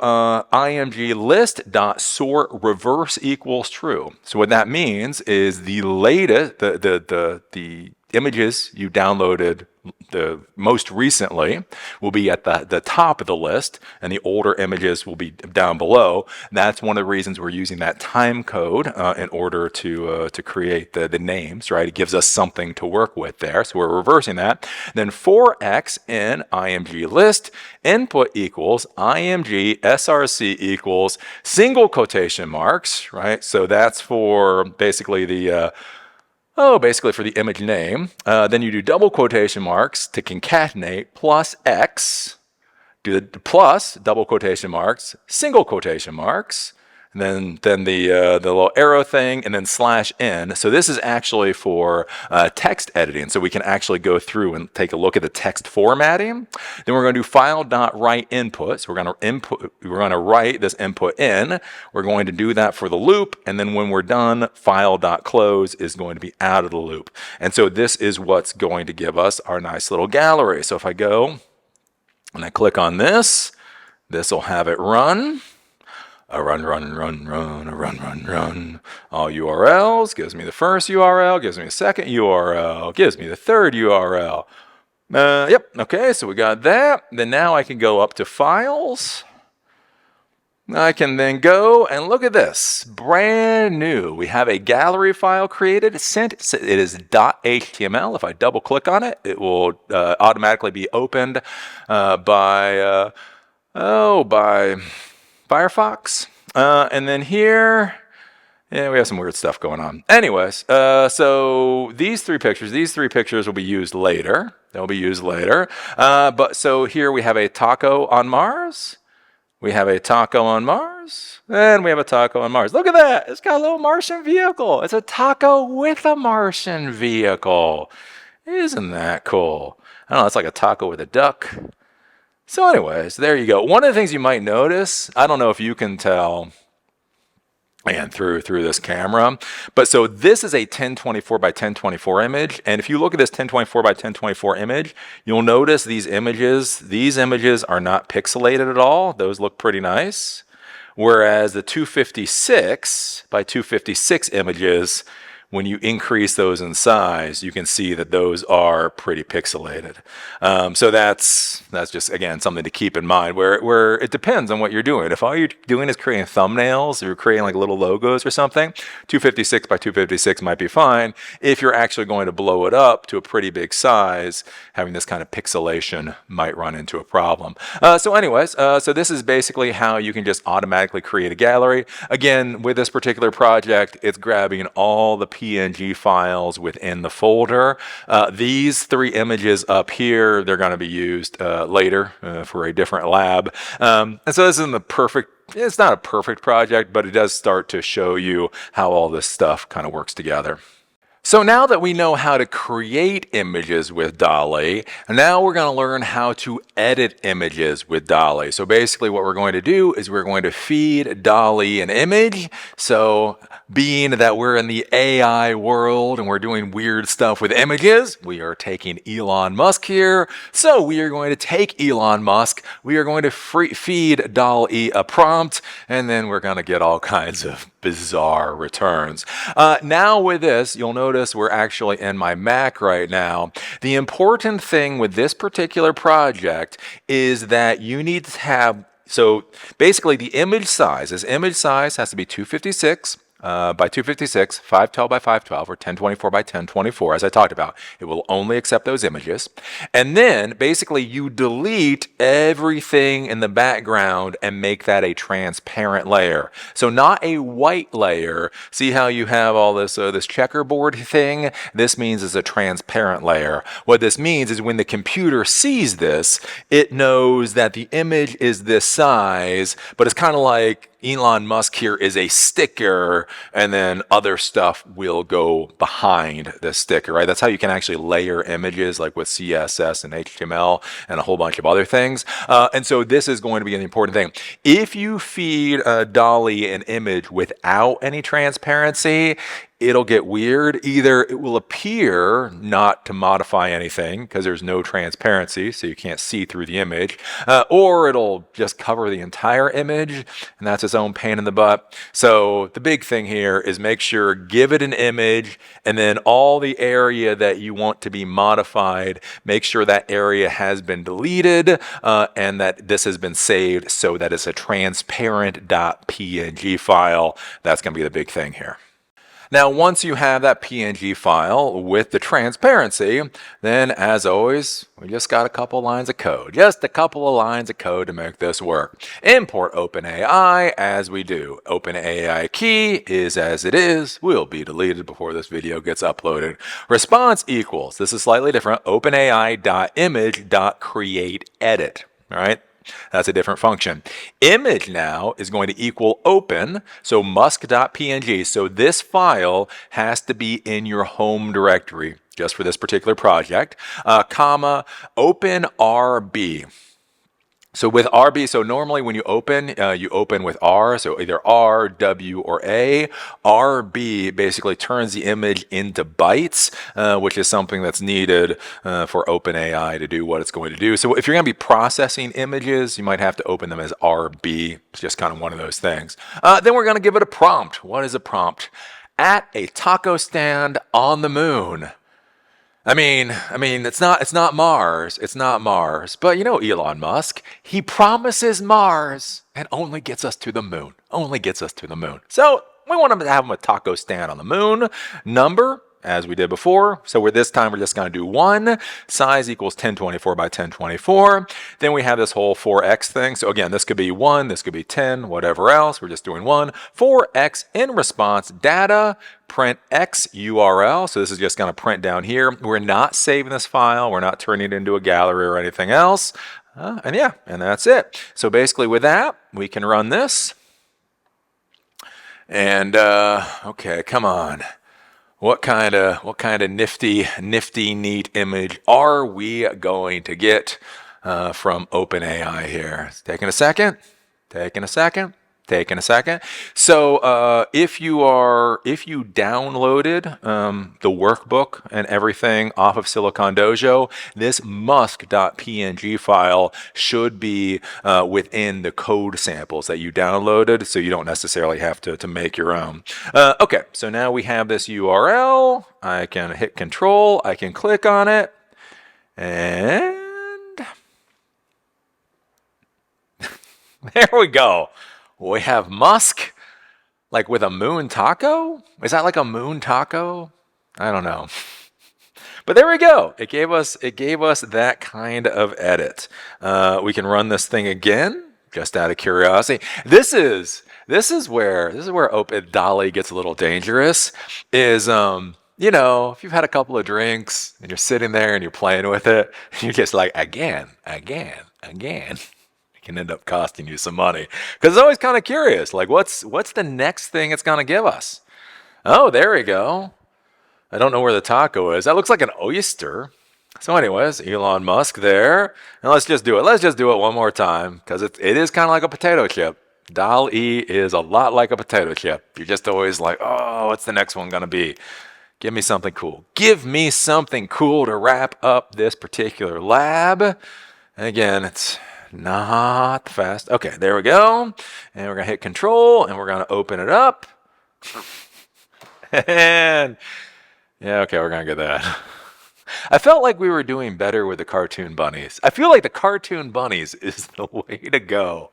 img list.sort reverse equals true. So what that means is the latest, the images you downloaded the most recently will be at the top of the list, and the older images will be down below. That's one of the reasons we're using that time code in order to create the names, right? It gives us something to work with there, so we're reversing that. Then for x in img list input equals img src equals single quotation marks, right? So that's for basically basically for the image name. Then you do double quotation marks to concatenate plus x, do the plus double quotation marks, single quotation marks, and then the little arrow thing, and then /n. So this is actually for text editing, so we can actually go through and take a look at the text formatting. Then we're going to do file.write input. So we're going to write this input in. We're going to do that for the loop, and then when we're done, file.close is going to be out of the loop. And so this is what's going to give us our nice little gallery. So if I go and I click on this, this will have it run. A run. All URLs, gives me the first URL, gives me the second URL, gives me the third URL. Yep, okay, so we got that. Then now I can go up to files. I can then go and look at this, brand new. We have a gallery file created, sent. It is .html. If I double click on it, it will automatically be opened by Firefox. And then here, yeah, we have some weird stuff going on. Anyways, so these three pictures will be used later. They'll be used later. But so here we have a taco on Mars. We have a taco on Mars. And we have a taco on Mars. Look at that. It's got a little Martian vehicle. It's a taco with a Martian vehicle. Isn't that cool? I don't know, it's like a taco with a duck. So anyways, there you go. One of the things you might notice, I don't know if you can tell, and through this camera, but so this is a 1024 by 1024 image, and if you look at this 1024 by 1024 image, you'll notice these images are not pixelated at all. Those look pretty nice. Whereas the 256 by 256 images, when you increase those in size, you can see that those are pretty pixelated. So that's just, again, something to keep in mind where it depends on what you're doing. If all you're doing is creating thumbnails, or you're creating like little logos or something, 256 by 256 might be fine. If you're actually going to blow it up to a pretty big size, having this kind of pixelation might run into a problem. So anyways, so this is basically how you can just automatically create a gallery. Again, with this particular project, it's grabbing all the PNG files within the folder. These 3 images up here, they're going to be used later for a different lab. And so this isn't the perfect, it's not a perfect project, but it does start to show you how all this stuff kind of works together. So now that we know how to create images with Dall-E, now we're going to learn how to edit images with Dall-E. So basically what we're going to do is we're going to feed Dall-E an image. So being that we're in the AI world and we're doing weird stuff with images, we are taking Elon Musk here. So we are going to take Elon Musk, we are going to feed Dall-E a prompt, and then we're going to get all kinds of bizarre returns. Now with this, you'll notice we're actually in my Mac right now. The important thing with this particular project is that you need to have, so basically the image size has to be 256 by 256, 512 by 512, or 1024 by 1024, as I talked about. It will only accept those images. And then basically you delete everything in the background and make that a transparent layer. So not a white layer. See how you have all this this checkerboard thing? This means it's a transparent layer. What this means is when the computer sees this, it knows that the image is this size, but it's kind of like Elon Musk here is a sticker, and then other stuff will go behind the sticker, right? That's how you can actually layer images, like with CSS and HTML and a whole bunch of other things. And so this is going to be an important thing. If you feed Dall-E an image without any transparency, it'll get weird. Either it will appear not to modify anything because there's no transparency, so you can't see through the image, or it'll just cover the entire image, and that's its own pain in the butt. So the big thing here is make sure, give it an image, and then all the area that you want to be modified, make sure that area has been deleted, and that this has been saved so that it's a transparent .png file. That's going to be the big thing here. Now, once you have that PNG file with the transparency, then as always, we just got a couple lines of code. Just a couple of lines of code to make this work. Import OpenAI as we do. OpenAI key is as it is, will be deleted before this video gets uploaded. Response equals, this is slightly different, OpenAI.image.createEdit, all right? That's a different function. Image now is going to equal open, so musk.png. So this file has to be in your home directory, just for this particular project, comma, openrb. So with RB, so normally when you open with R, so either R, W, or A. RB basically turns the image into bytes, which is something that's needed for OpenAI to do what it's going to do. So if you're going to be processing images, you might have to open them as RB. It's just kind of one of those things. Then we're going to give it a prompt. What is a prompt? At a taco stand on the moon. I mean, it's not Mars. It's not Mars. But you know Elon Musk, he promises Mars and only gets us to the moon. Only gets us to the moon. So we want him to have him a taco stand on the moon. Number, as we did before. So with this time, we're just going to do 1. Size equals 1024 by 1024. Then we have this whole 4x thing. So again, this could be 1, this could be 10, whatever else. We're just doing 1. 4x in response data, print x URL. So this is just going to print down here. We're not saving this file. We're not turning it into a gallery or anything else. And that's it. So basically with that, we can run this. And okay, come on. What kind of nifty, neat image are we going to get from OpenAI here? It's taking a second. taking a second. So if you downloaded the workbook and everything off of Silicon Dojo, this musk.png file should be within the code samples that you downloaded, so you don't necessarily have to make your own. Okay, so now we have this URL. I can hit Control, I can click on it, and there we go. We have Musk, like with a moon taco? Is that like a moon taco? I don't know. But there we go. It gave us that kind of edit. We can run this thing again, just out of curiosity. This is where Dall-E gets a little dangerous. Is you know, if you've had a couple of drinks and you're sitting there and you're playing with it, you're just like again. Can end up costing you some money, because it's always kind of curious, like what's the next thing it's going to give us. Oh, there we go. I don't know where the taco is. That looks like an oyster. So anyways, Elon Musk there, and let's just do it one more time, because it is kind of like a potato chip. Dall-E is a lot like a potato chip. You're just always like, oh, what's the next one going to be? Give me something cool. Give me something cool to wrap up this particular lab. And again, it's not fast. Okay, there we go. And we're going to hit Control, and we're going to open it up. And yeah, okay, we're going to get that. I felt like we were doing better with the cartoon bunnies. I feel like the cartoon bunnies is the way to go.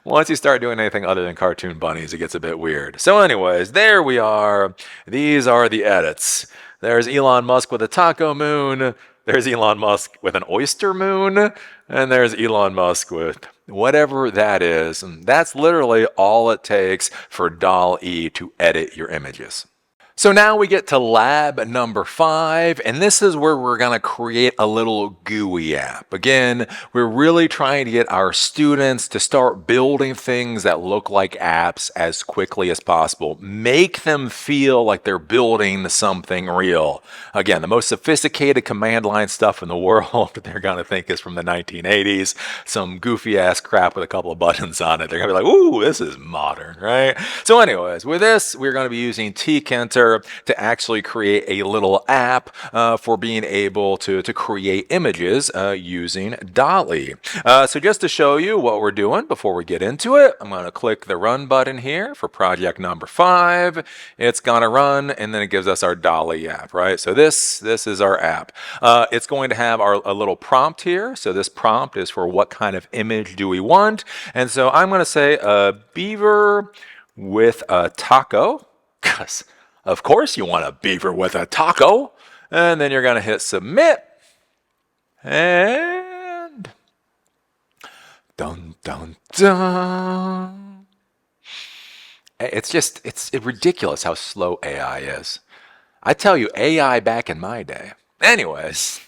Once you start doing anything other than cartoon bunnies, it gets a bit weird. So anyways, there we are. These are the edits. There's Elon Musk with a taco moon. There's Elon Musk with an oyster moon. And there's Elon Musk with whatever that is. And that's literally all it takes for Dall-E to edit your images. So now we get to lab number 5, and this is where we're going to create a little GUI app. Again, we're really trying to get our students to start building things that look like apps as quickly as possible. Make them feel like they're building something real. Again, the most sophisticated command line stuff in the world, they're going to think is from the 1980s. Some goofy ass crap with a couple of buttons on it. They're going to be like, ooh, this is modern, right? So anyways, with this, we're going to be using tKinter to actually create a little app for being able to create images using Dall-E. So just to show you what we're doing before we get into it, I'm going to click the run button here for project number 5. It's going to run, and then it gives us our Dall-E app, right? So this is our app. It's going to have a little prompt here. So this prompt is for what kind of image do we want. And so I'm going to say a beaver with a taco, because of course you want a beaver with a taco. And then you're going to hit submit. And dun dun dun. It's ridiculous how slow AI is. I tell you, AI back in my day. Anyways,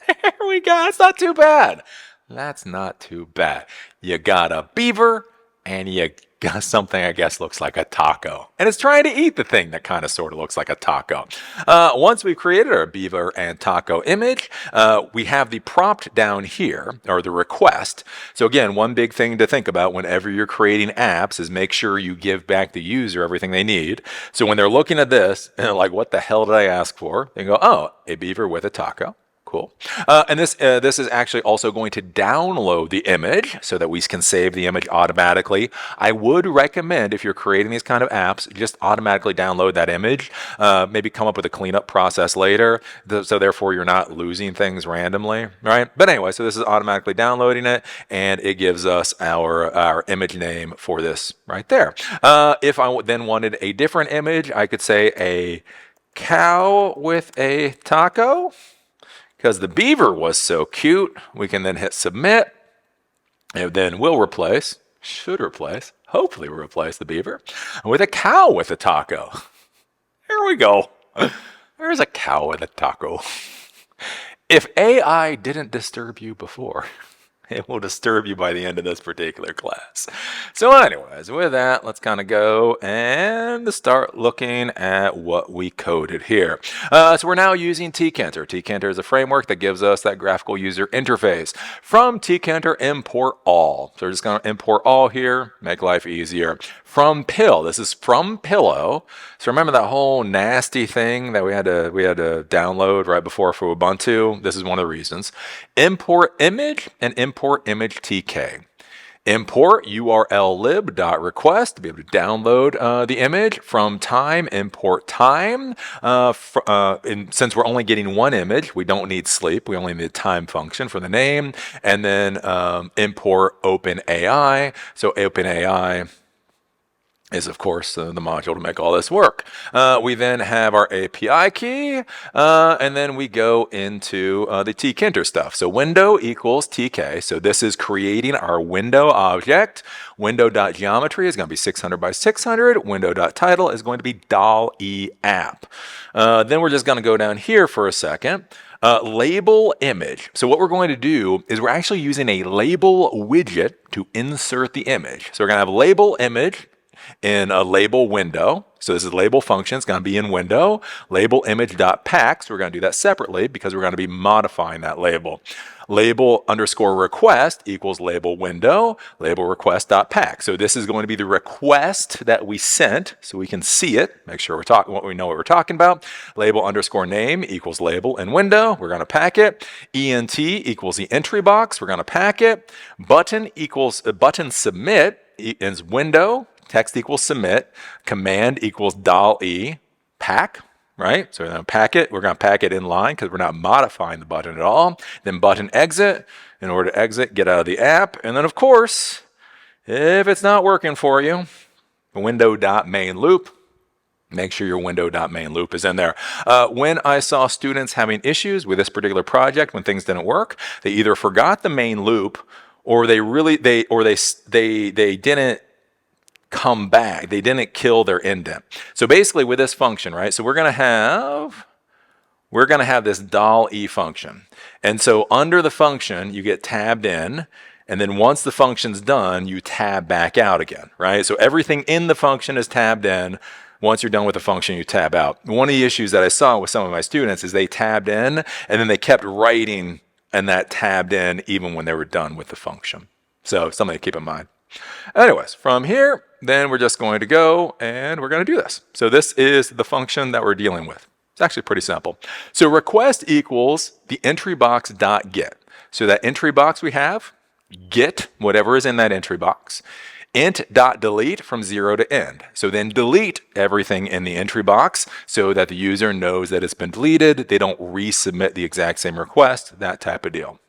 there we go. It's not too bad. That's not too bad. You got a beaver and you got something I guess looks like a taco. And it's trying to eat the thing that kind of sort of looks like a taco. Once we've created our beaver and taco image, we have the prompt down here, or the request. So again, one big thing to think about whenever you're creating apps is make sure you give back the user everything they need. So when they're looking at this, and they're like, what the hell did I ask for? They go, oh, a beaver with a taco. Cool. And this is actually also going to download the image so that we can save the image automatically. I would recommend, if you're creating these kind of apps, just automatically download that image. Maybe come up with a cleanup process later, so therefore you're not losing things randomly, right? But anyway, so this is automatically downloading it, and it gives us our image name for this right there. If I then wanted a different image, I could say a cow with a taco. Because the beaver was so cute, we can then hit submit, and then should replace, hopefully we'll replace the beaver with a cow with a taco. There we go. There's a cow with a taco. If AI didn't disturb you before, It will disturb you by the end of this particular class. So anyways, with that, let's kind of go and start looking at what we coded here. So we're now using tKinter. tKinter is a framework that gives us that graphical user interface. From tKinter, import all. So we're just going to import all here, make life easier. From pill, this is from pillow. So remember that whole nasty thing that we had to download right before for Ubuntu? This is one of the reasons. Import image and import image tk. Import URL lib.request to be able to download the image. From time, import time. Since we're only getting one image, we don't need sleep. We only need the time function for the name. And then import OpenAI. So OpenAI is, of course, the module to make all this work. We then have our API key, and then we go into the tKinter stuff. So window equals tk. So this is creating our window object. Window.geometry is going to be 600 by 600. Window.title is going to be Dall-E app. Then we're just going to go down here for a second. Label image. So what we're going to do is we're actually using a label widget to insert the image. So we're going to have label image in a label window. So this is label function. It's going to be in window. Label image.pack. So we're going to do that separately because we're going to be modifying that label. Label underscore request equals label window, label request.pack. So this is going to be the request that we sent so we can see it. Make sure we know what we're talking about. Label underscore name equals label in window. We're going to pack it. ENT equals the entry box. We're going to pack it. Button equals button submit is window. Text equals submit, command equals Dall-E, pack, right? So we're going to pack it. We're going to pack it in line because we're not modifying the button at all. Then button exit. In order to exit, get out of the app. And then, of course, if it's not working for you, window.main loop. Make sure your window.main loop is in there. When I saw students having issues with this particular project, when things didn't work, they either forgot the main loop or they didn't come back. They didn't kill their indent. So basically with this function, right? So we're going to have this Dall-E function. And so under the function, you get tabbed in. And then once the function's done, you tab back out again, right? So everything in the function is tabbed in. Once you're done with the function, you tab out. One of the issues that I saw with some of my students is they tabbed in and then they kept writing and that tabbed in even when they were done with the function. So something to keep in mind. Anyways, from here, then we're just going to go and we're going to do this. So this is the function that we're dealing with. It's actually pretty simple. So request equals the entry box dot get. So that entry box we have, get whatever is in that entry box. Int dot delete from 0 to end. So then delete everything in the entry box so that the user knows that it's been deleted. They don't resubmit the exact same request, that type of deal.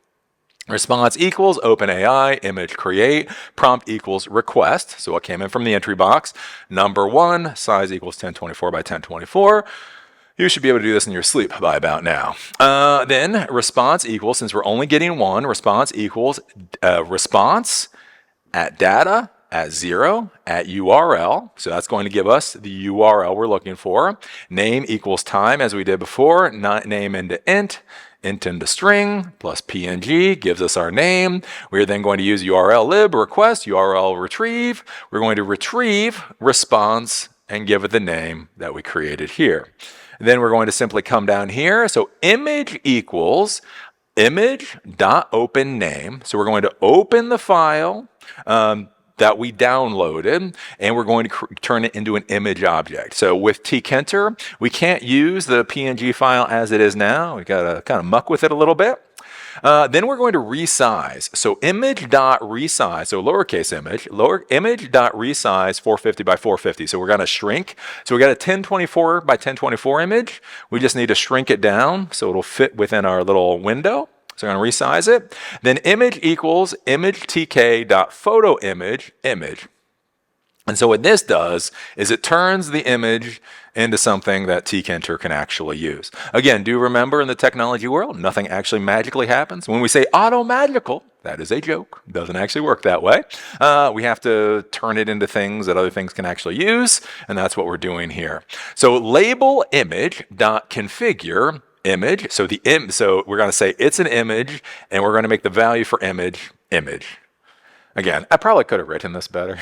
Response equals OpenAI, image create, prompt equals request. So what came in from the entry box. Number 1, size equals 1024 by 1024. You should be able to do this in your sleep by about now. Then response equals, since we're only getting one, response equals response at data at 0 at URL. So that's going to give us the URL we're looking for. Name equals time as we did before, not name into int. Int into string plus PNG gives us our name. We're then going to use URL lib request, URL retrieve. We're going to retrieve response and give it the name that we created here. Then we're going to simply come down here. So image equals image.openName. So we're going to open the file that we downloaded, and we're going to turn it into an image object. So with tKinter, we can't use the PNG file as it is now. We got to kind of muck with it a little bit. Then we're going to resize. So image.resize, so lowercase image, image.resize 450 by 450. So we're going to shrink. So we got a 1024 by 1024 image. We just need to shrink it down so it'll fit within our little window. So I'm going to resize it. Then image equals image tk.photo image. And so what this does is it turns the image into something that tKinter can actually use. Again, do remember in the technology world, nothing actually magically happens. When we say auto-magical, that is a joke. It doesn't actually work that way. We have to turn it into things that other things can actually use, and that's what we're doing here. So label image.configure image. So we're going to say it's an image, and we're going to make the value for image image. Again, I probably could have written this better.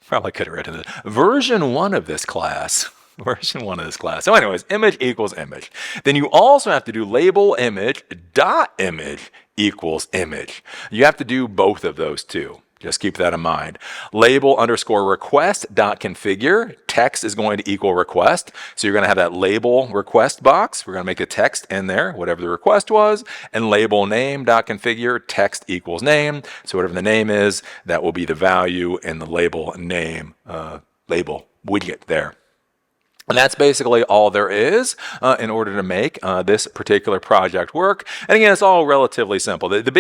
Probably could have written it. Version 1 of this class. Version 1 of this class. So anyways, image equals image. Then you also have to do label image dot image equals image. You have to do both of those too. Just keep that in mind. Label underscore request dot configure. Text is going to equal request. So you're going to have that label request box. We're going to make the text in there, whatever the request was. And label name dot configure. Text equals name. So whatever the name is, that will be the value in the label name label widget there. And that's basically all there is in order to make this particular project work. And again, it's all relatively simple. The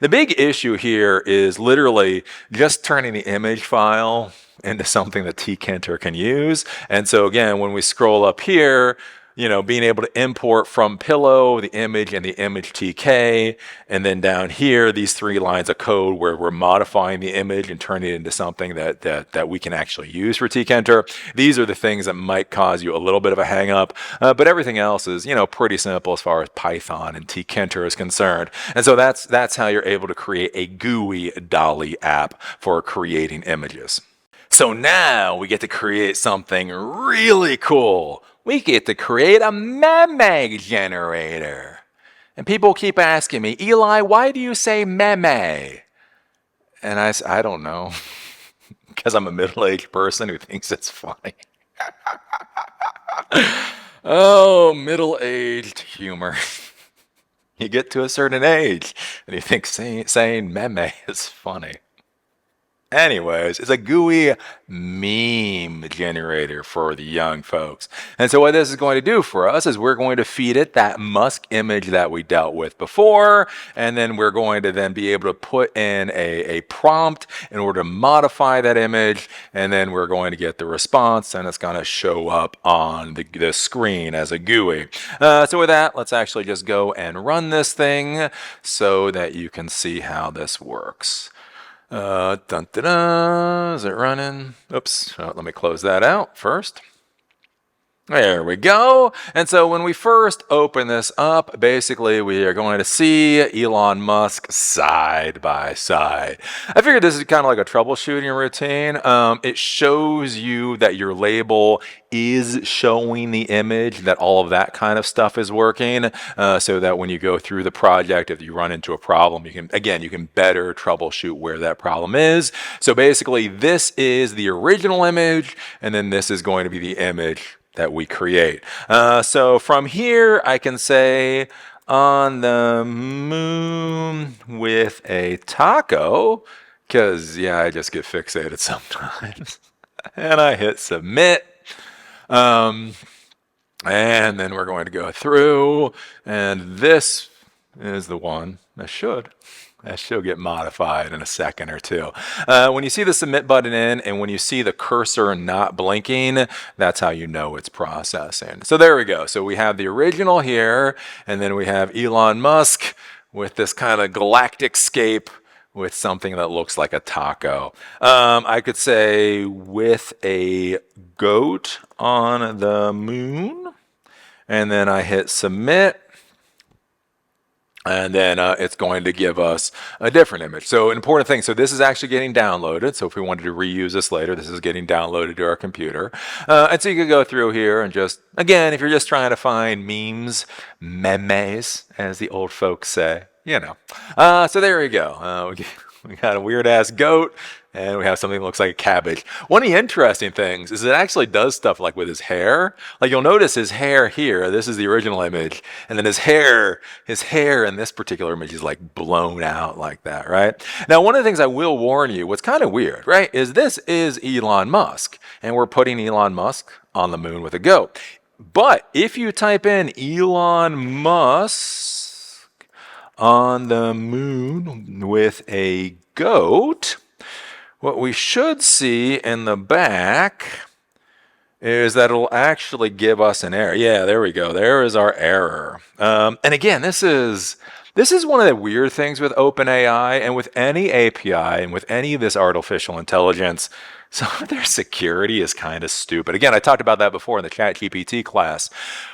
big issue here is literally just turning the image file into something that tKinter can use. And so again, when we scroll up here, you know, being able to import from Pillow the image and the image TK, and then down here, these 3 lines of code where we're modifying the image and turning it into something that we can actually use for tKinter. These are the things that might cause you a little bit of a hang up, but everything else is, you know, pretty simple as far as Python and tKinter is concerned. And so that's how you're able to create a GUI Dall-E app for creating images. So now we get to create something really cool. We get to create a MeME generator. And people keep asking me, Eli, why do you say MeME? And I don't know. Because I'm a middle-aged person who thinks it's funny. Oh, middle-aged humor. You get to a certain age and you think saying MeME is funny. Anyways, it's a GUI meme generator for the young folks. And so what this is going to do for us is we're going to feed it that Musk image that we dealt with before, and then we're going to then be able to put in a prompt in order to modify that image, and then we're going to get the response, and it's going to show up on the screen as a GUI. So with that, let's actually just go and run this thing so that you can see how this works. Dun, dun, dun. Is it running? Oops. Let me close that out first. There we go. And so when we first open this up, basically we are going to see Elon Musk side by side. I figured this is kind of like a troubleshooting routine. It shows you that your label is showing the image, that all of that kind of stuff is working, so that when you go through the project, if you run into a problem, you can better troubleshoot where that problem is. So basically this is the original image, and then this is going to be the image that we create. So from here, I can say on the moon with a taco, because yeah, I just get fixated sometimes. And I hit submit. And then we're going to go through, and this is the one that should get modified in a second or two. When you see the submit button in and when you see the cursor not blinking, that's how you know it's processing. So there we go. So we have the original here, and then we have Elon Musk with this kind of galactic scape with something that looks like a taco. I could say with a goat on the moon, and then I hit submit. And then it's going to give us a different image. So an important thing, so this is actually getting downloaded. So if we wanted to reuse this later, this is getting downloaded to our computer. And so you could go through here and just, again, if you're just trying to find memes, memes, as the old folks say, you know. So there we go. We got a weird-ass goat, and we have something that looks like a cabbage. One of the interesting things is it actually does stuff like with his hair. Like you'll notice his hair here, this is the original image, and then his hair in this particular image is like blown out like that, right? Now, one of the things I will warn you, what's kind of weird, right, is this is Elon Musk, and we're putting Elon Musk on the moon with a goat. But if you type in Elon Musk on the moon with a goat, what we should see in the back is that it'll actually give us an error. Yeah, there we go. There is our error. And again, this is This is one of the weird things with OpenAI and with any API and with any of this artificial intelligence. Some of their security is kind of stupid. Again, I talked about that before in the ChatGPT class,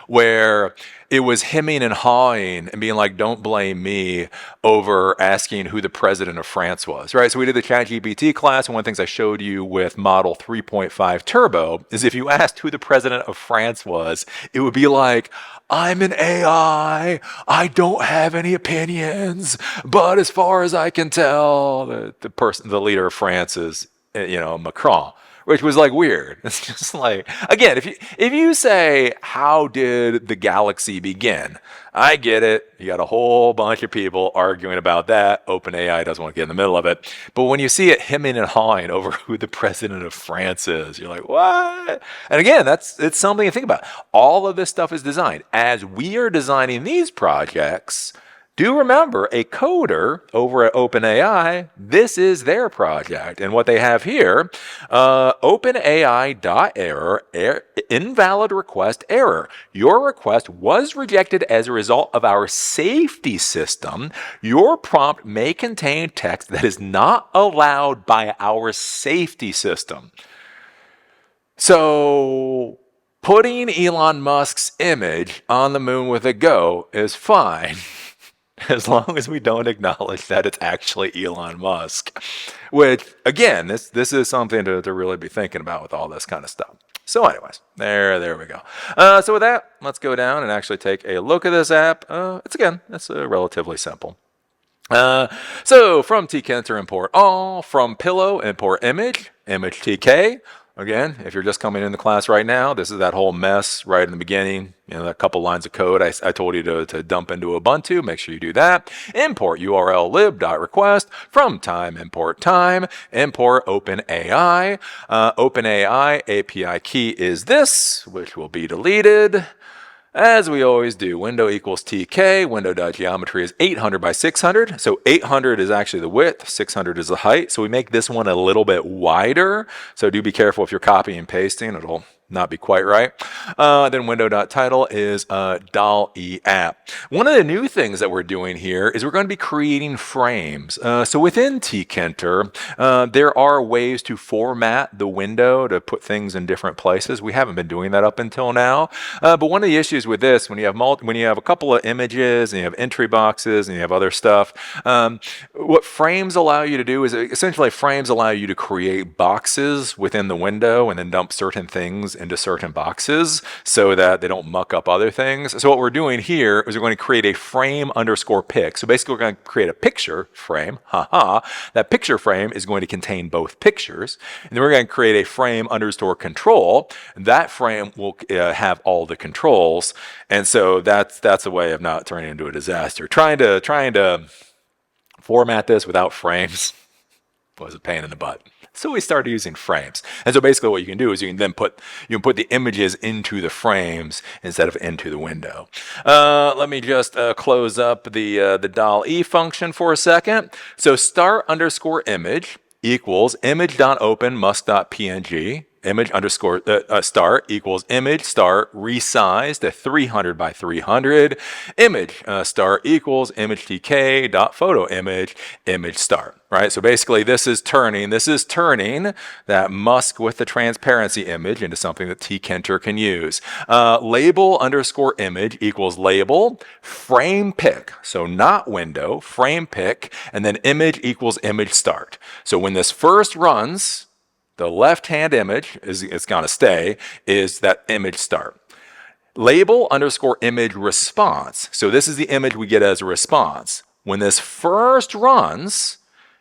where it was hemming and hawing and being like, don't blame me over asking who the president of France was, right? So we did the ChatGPT class, and one of the things I showed you with Model 3.5 Turbo is if you asked who the president of France was, it would be like, I'm an AI. I don't have any opinions, but as far as I can tell, the leader of France is, Macron, which was like weird. It's just like, again, if you say, how did the galaxy begin? I get it. You got a whole bunch of people arguing about that. OpenAI doesn't want to get in the middle of it. But when you see it hemming and hawing over who the president of France is, you're like, what? And again, it's something to think about. All of this stuff is designed. As we are designing these projects, do remember, a coder over at OpenAI, this is their project. And what they have here, OpenAI.error, invalid request error. Your request was rejected as a result of our safety system. Your prompt may contain text that is not allowed by our safety system. So putting Elon Musk's image on the moon with a go is fine, as long as we don't acknowledge that it's actually Elon Musk. Which, again, this is something to really be thinking about with all this kind of stuff. So anyways, there we go. So with that, let's go down and actually take a look at this app. It's relatively simple. So from tKinter, import all. From Pillow, import image tk. Again, if you're just coming into class right now, this is that whole mess right in the beginning. That couple lines of code I told you to dump into Ubuntu. Make sure you do that. Import URL lib.request. From time, import OpenAI. OpenAI API key is this, which will be deleted. As we always do, window equals tk, window.geometry is 800 by 600. So 800 is actually the width, 600 is the height. So we make this one a little bit wider. So do be careful if you're copying and pasting, it'll not be quite right. Then window.title is Dall-E app. One of the new things that we're doing here is we're going to be creating frames. So within tKinter, there are ways to format the window to put things in different places. We haven't been doing that up until now. But one of the issues with this, when you have a couple of images and you have entry boxes and you have other stuff, what frames allow you to do is essentially frames allow you to create boxes within the window and then dump certain things into certain boxes so that they don't muck up other things. So what we're doing here is we're going to create a frame underscore pic. So basically we're going to create a picture frame. That picture frame is going to contain both pictures. And then we're going to create a frame underscore control. That frame will have all the controls. And so that's a way of not turning into a disaster. Trying to format this without frames was a pain in the butt. So we started using frames. And so basically what you can do is you can put the images into the frames instead of into the window. Let me just close up the Dall-E function for a second. So start underscore image equals image.open musk.png. Image underscore start equals image start resize to 300 by 300. Image start equals image tk dot photo image start. Right, so basically this is turning that Musk with the transparency image into something that tKinter can use. Label underscore image equals label frame pic, so not window, frame pic, and then image equals image start. So when this first runs, the left-hand image it's going to stay is that image start. Label underscore image response. So this is the image we get as a response. When this first runs,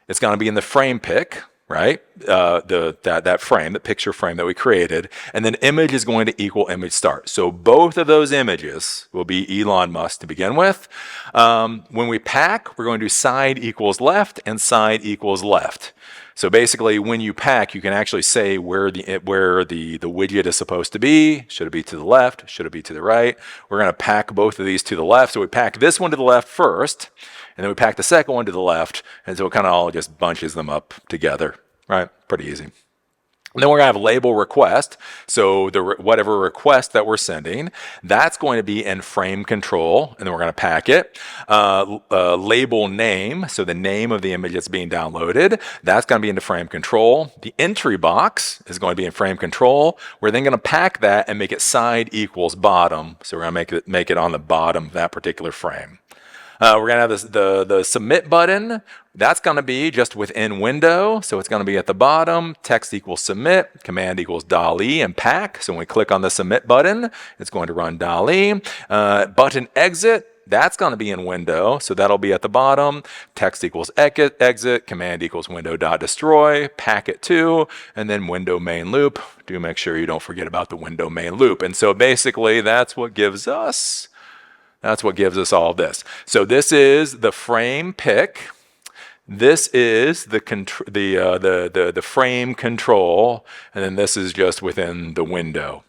it's going to be in the frame pic, right? That frame, the picture frame that we created, and then image is going to equal image start. So both of those images will be Elon Musk to begin with. When we pack, we're going to do side equals left and side equals left. So basically, when you pack, you can actually say where the widget is supposed to be. Should it be to the left? Should it be to the right? We're going to pack both of these to the left. So we pack this one to the left first, and then we pack the second one to the left, and so it kind of all just bunches them up together, right? Pretty easy. And then we're going to have label request. So whatever request that we're sending, that's going to be in frame control, and then we're going to pack it. Label name, so the name of the image that's being downloaded, that's going to be into frame control. The entry box is going to be in frame control. We're then going to pack that and make it side equals bottom. So we're going to make it on the bottom of that particular frame. We're going to have the submit button. That's going to be just within window. So it's going to be at the bottom. Text equals submit. Command equals Dall-E and pack. So when we click on the submit button, it's going to run Dall-E. Button exit. That's going to be in window. So that'll be at the bottom. Text equals exit. Command equals window.destroy. Packet 2. And then window main loop. Do make sure you don't forget about the window main loop. And so basically that's what gives us all of this. So this is the frame pick. This is the frame control, and then this is just within the window,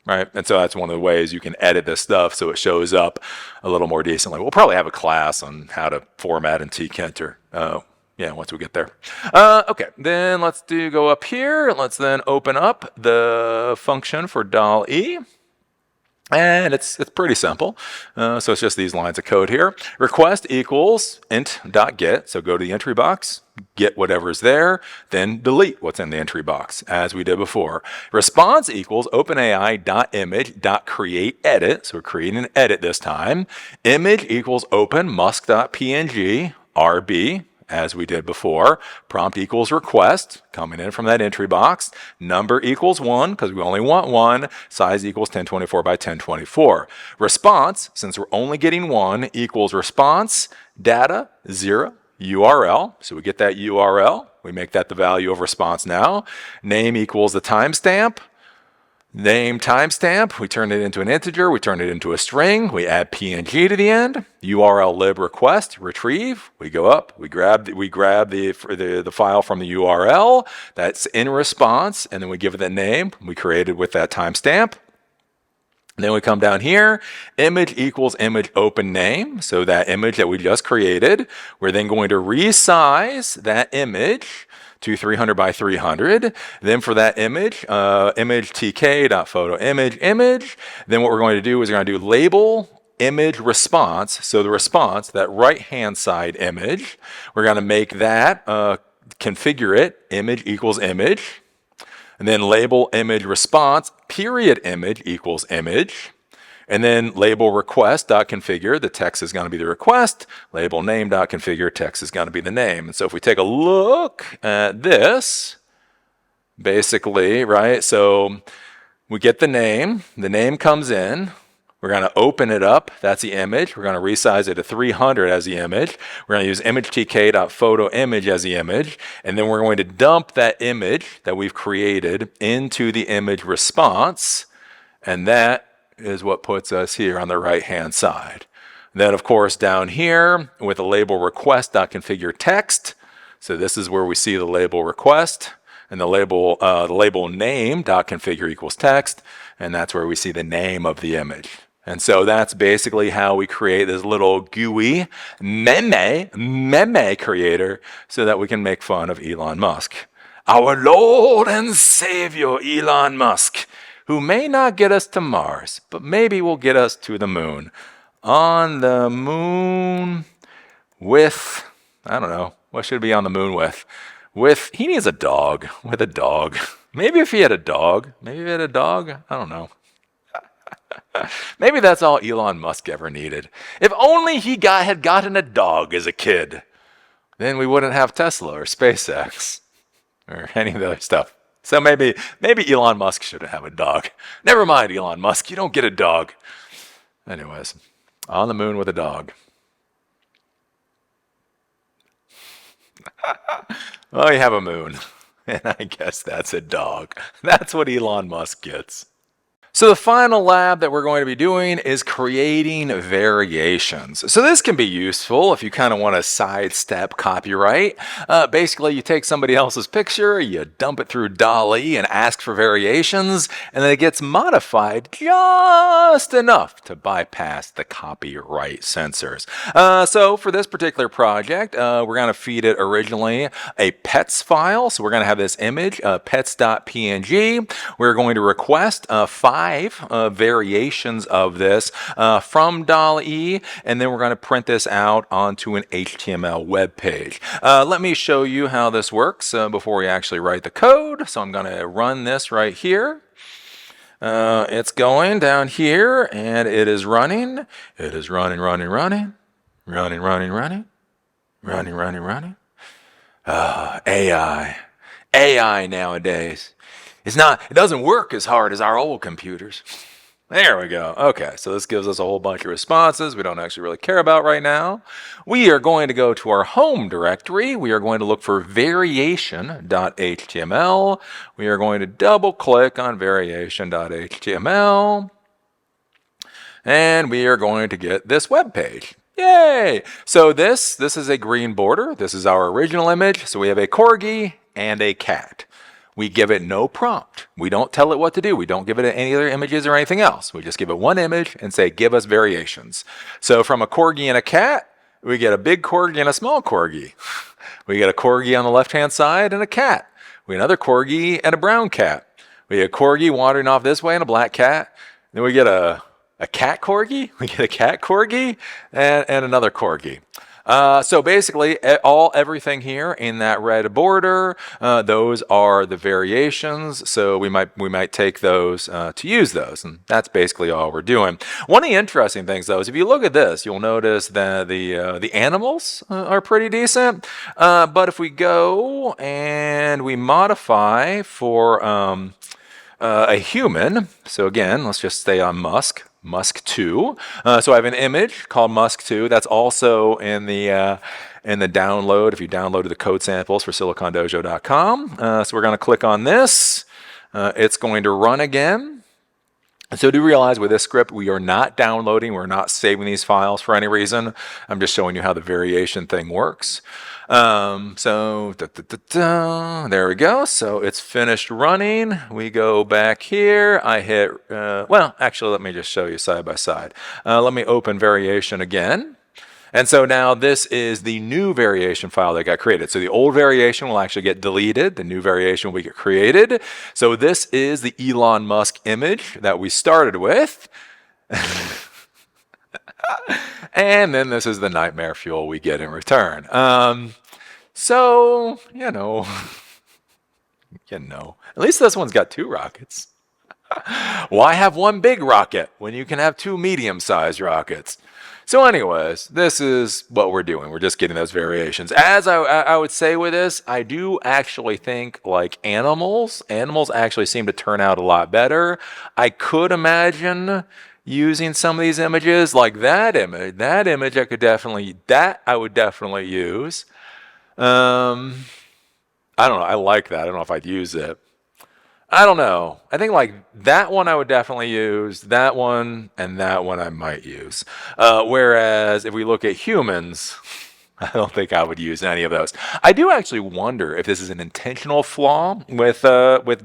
right? And so that's one of the ways you can edit this stuff so it shows up a little more decently. We'll probably have a class on how to format in tKinter. Yeah, once we get there. Okay, then let's go up here. Let's then open up the function for Dall-E. And it's pretty simple. So it's just these lines of code here. Request equals int.get. So go to the entry box, get whatever's there, then delete what's in the entry box, as we did before. Response equals OpenAI.image.createEdit. So we're creating an edit this time. Image equals openmusk.png, RB, as we did before. Prompt equals request, coming in from that entry box. Number equals 1, because we only want 1. Size equals 1024 by 1024. Response, since we're only getting 1, equals response, data, 0, URL. So we get that URL. We make that the value of response now. Name equals the timestamp. Name timestamp, we turn it into an integer, we turn it into a string, we add PNG to the end, URL lib request, retrieve, we go up, we grab the file from the URL that's in response, and then we give it the name we created with that timestamp. Then we come down here, image equals image open name, so that image that we just created, we're then going to resize that image to 300 by 300. Then for that image, image tk.photo image. Then what we're going to do is we're going to do label image response. So the response, that right-hand side image, we're going to make that, configure it, image equals image. And then label image response, period image equals image. And then label request.configure, the text is going to be the request. Label name.configure, text is going to be the name. And so if we take a look at this, basically, right, so we get the name comes in, we're going to open it up, that's the image, we're going to resize it to 300 as the image, we're going to use image tk.photo image as the image, and then we're going to dump that image that we've created into the image response, and that is what puts us here on the right-hand side. Then, of course, down here with the label request.configure text. So this is where we see the label request, and the label name.configure equals text, and that's where we see the name of the image. And so that's basically how we create this little GUI MeME creator so that we can make fun of Elon Musk. Our Lord and Savior, Elon Musk, who may not get us to Mars, but maybe will get us to the moon. On the moon with, I don't know, what should it be on the moon with? He needs a dog, with a dog. Maybe if he had a dog, I don't know. Maybe that's all Elon Musk ever needed. If only he had gotten a dog as a kid, then we wouldn't have Tesla or SpaceX or any of the other stuff. So maybe Elon Musk shouldn't have a dog. Never mind, Elon Musk, you don't get a dog. Anyways, on the moon with a dog. Well, you have a moon, and I guess that's a dog. That's what Elon Musk gets. So the final lab that we're going to be doing is creating variations. So this can be useful if you kind of want to sidestep copyright. Basically, you take somebody else's picture, you dump it through Dall-E and ask for variations, and then it gets modified just enough to bypass the copyright censors. So for this particular project, we're going to feed it originally a pets file. So we're going to have this image, pets.png. We're going to request 5 variations of this from Dall-E, and then we're going to print this out onto an HTML web page. Let me show you how this works before we actually write the code. So I'm going to run this right here. It's going down here, and it is running. It is running. AI nowadays. It doesn't work as hard as our old computers. There we go. Okay, so this gives us a whole bunch of responses we don't actually really care about right now. We are going to go to our home directory. We are going to look for variation.html. We are going to double click on variation.html. And we are going to get this web page. Yay! So this is a green border. This is our original image. So we have a corgi and a cat. We give it no prompt. We don't tell it what to do. We don't give it any other images or anything else. We just give it one image and say, give us variations. So from a corgi and a cat, we get a big corgi and a small corgi. We get a corgi on the left-hand side and a cat. We get another corgi and a brown cat. We get a corgi wandering off this way and a black cat. Then we get a cat corgi. We get a cat corgi and another corgi. So basically, everything here in that red border, those are the variations. So we might take those to use those, and that's basically all we're doing. One of the interesting things, though, is if you look at this, you'll notice that the animals are pretty decent. But if we go and we modify for a human, so again, let's just stay on Musk 2. So I have an image called Musk 2 that's also in the download if you downloaded the code samples for silicondojo.com. So we're going to click on this. It's going to run again. So do realize with this script, we are not downloading, we're not saving these files for any reason. I'm just showing you how the variation thing works. There we go. So it's finished running. We go back here. I hit, well, actually, let me just show you side by side. Let me open variation again. And so now this is the new variation file that got created. So the old variation will actually get deleted. The new variation will get created. So this is the Elon Musk image that we started with. And then this is the nightmare fuel we get in return. So, at least this one's got 2 rockets. Why have one big rocket when you can have 2 medium-sized rockets? So anyways, this is what we're doing. We're just getting those variations. As I would say with this, I do actually think like animals actually seem to turn out a lot better. I could imagine using some of these images, like that image I would definitely use. I don't know. I like that. I don't know if I'd use it. I don't know. I think like that one I would definitely use. That one and that one I might use. Whereas if we look at humans, I don't think I would use any of those. I do actually wonder if this is an intentional flaw with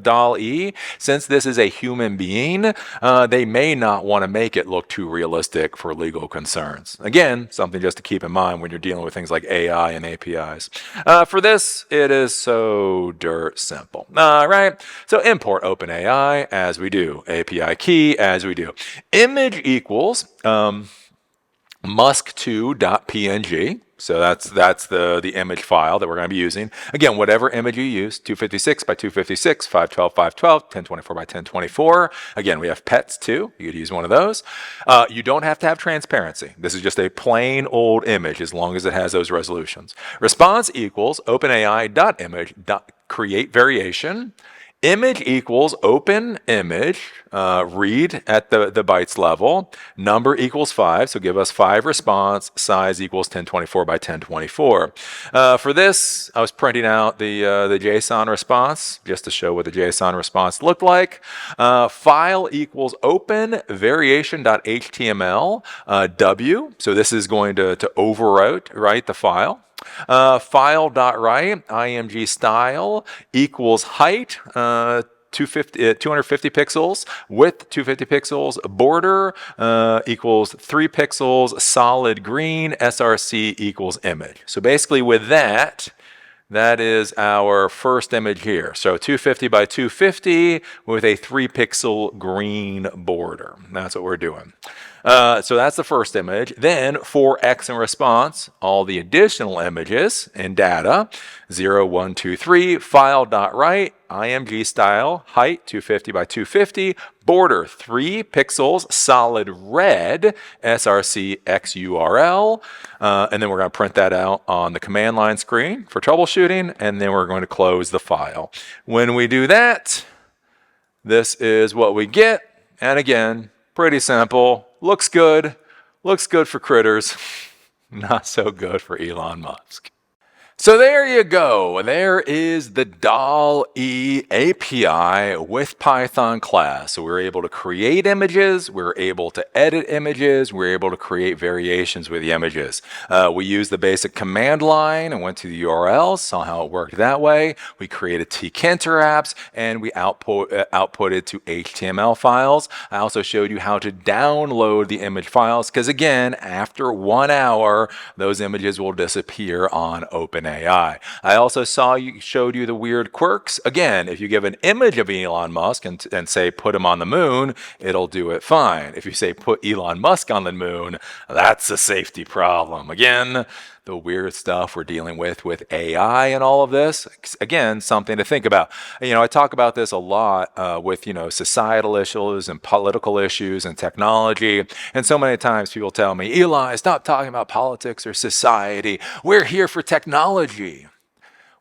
Dall-E. Since this is a human being, they may not want to make it look too realistic for legal concerns. Again, something just to keep in mind when you're dealing with things like AI and APIs. For this, it is so dirt simple. All right, so import OpenAI as we do. API key as we do. Image equals musk2.png. So that's the image file that we're going to be using. Again, whatever image you use, 256 by 256, 512 by 512, 1024 by 1024. Again, we have pets too. You could use one of those. You don't have to have transparency. This is just a plain old image as long as it has those resolutions. Response equals OpenAI.image.create variation. Image equals open image, read at the bytes level, number equals 5, so give us 5 response, size equals 1024 by 1024. For this, I was printing out the JSON response just to show what the JSON response looked like. File equals open variation.html w, so this is going to overwrite the file. File.write img style equals height 250 pixels, width 250 pixels, border equals 3 pixels, solid green, src equals image. So basically with that is our first image here. So 250 by 250 with a 3 pixel green border. That's what we're doing. So that's the first image. Then for X in response, all the additional images and data, 0, 1, 2, 3, file.write, img style, height 250 by 250, border 3 pixels, solid red, src xurl, and then we're going to print that out on the command line screen for troubleshooting, and then we're going to close the file. When we do that, this is what we get, and again, pretty simple. Looks good for critters, not so good for Elon Musk. So there you go. There is the Dall-E API with Python class. So we're able to create images, we're able to edit images, we're able to create variations with the images. We used the basic command line and went to the URLs, saw how it worked that way. We created tKinter apps and we outputted to HTML files. I also showed you how to download the image files because again, after 1 hour, those images will disappear on OpenAI. I also showed you the weird quirks. Again, if you give an image of Elon Musk and say put him on the moon, it'll do it fine. If you say put Elon Musk on the moon, that's a safety problem. Again, the weird stuff we're dealing with AI and all of this. Again, something to think about. I talk about this a lot with, societal issues and political issues and technology. And so many times people tell me, Eli, stop talking about politics or society. We're here for technology.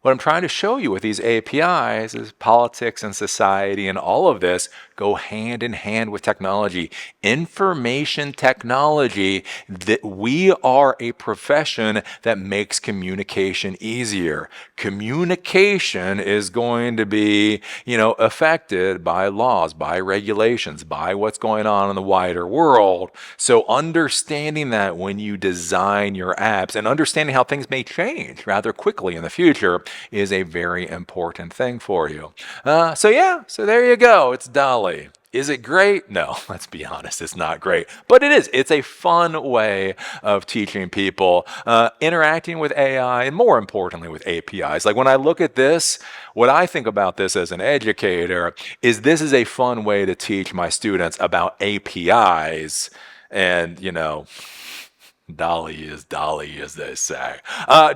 What I'm trying to show you with these APIs is politics and society and all of this go hand in hand with technology. Information technology, that we are a profession that makes communication easier. Communication is going to be, affected by laws, by regulations, by what's going on in the wider world. So understanding that when you design your apps and understanding how things may change rather quickly in the future is a very important thing for you. So there you go. It's Dall-E. Is it great? No, let's be honest, it's not great. But it is. It's a fun way of teaching people, interacting with AI, and more importantly with APIs. Like when I look at this, what I think about this as an educator is this is a fun way to teach my students about APIs. And, Dall-E is Dall-E, as they say.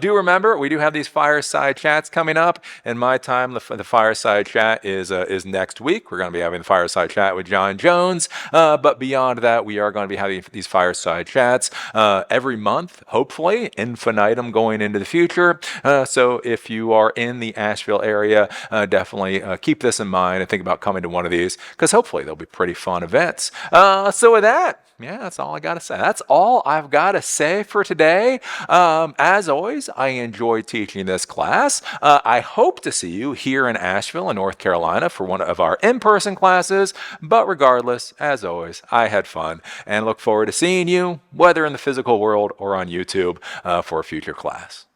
Do remember, we do have these fireside chats coming up. In my time, the fireside chat is next week. We're going to be having the fireside chat with John Jones. But beyond that, we are going to be having these fireside chats every month, hopefully, infinitum going into the future. So if you are in the Asheville area, definitely keep this in mind and think about coming to one of these because hopefully they'll be pretty fun events. So with that, that's all I got to say. That's all I've got to say for today. As always, I enjoyed teaching this class. I hope to see you here in Asheville in North Carolina for one of our in-person classes. But regardless, as always, I had fun and look forward to seeing you, whether in the physical world or on YouTube, for a future class.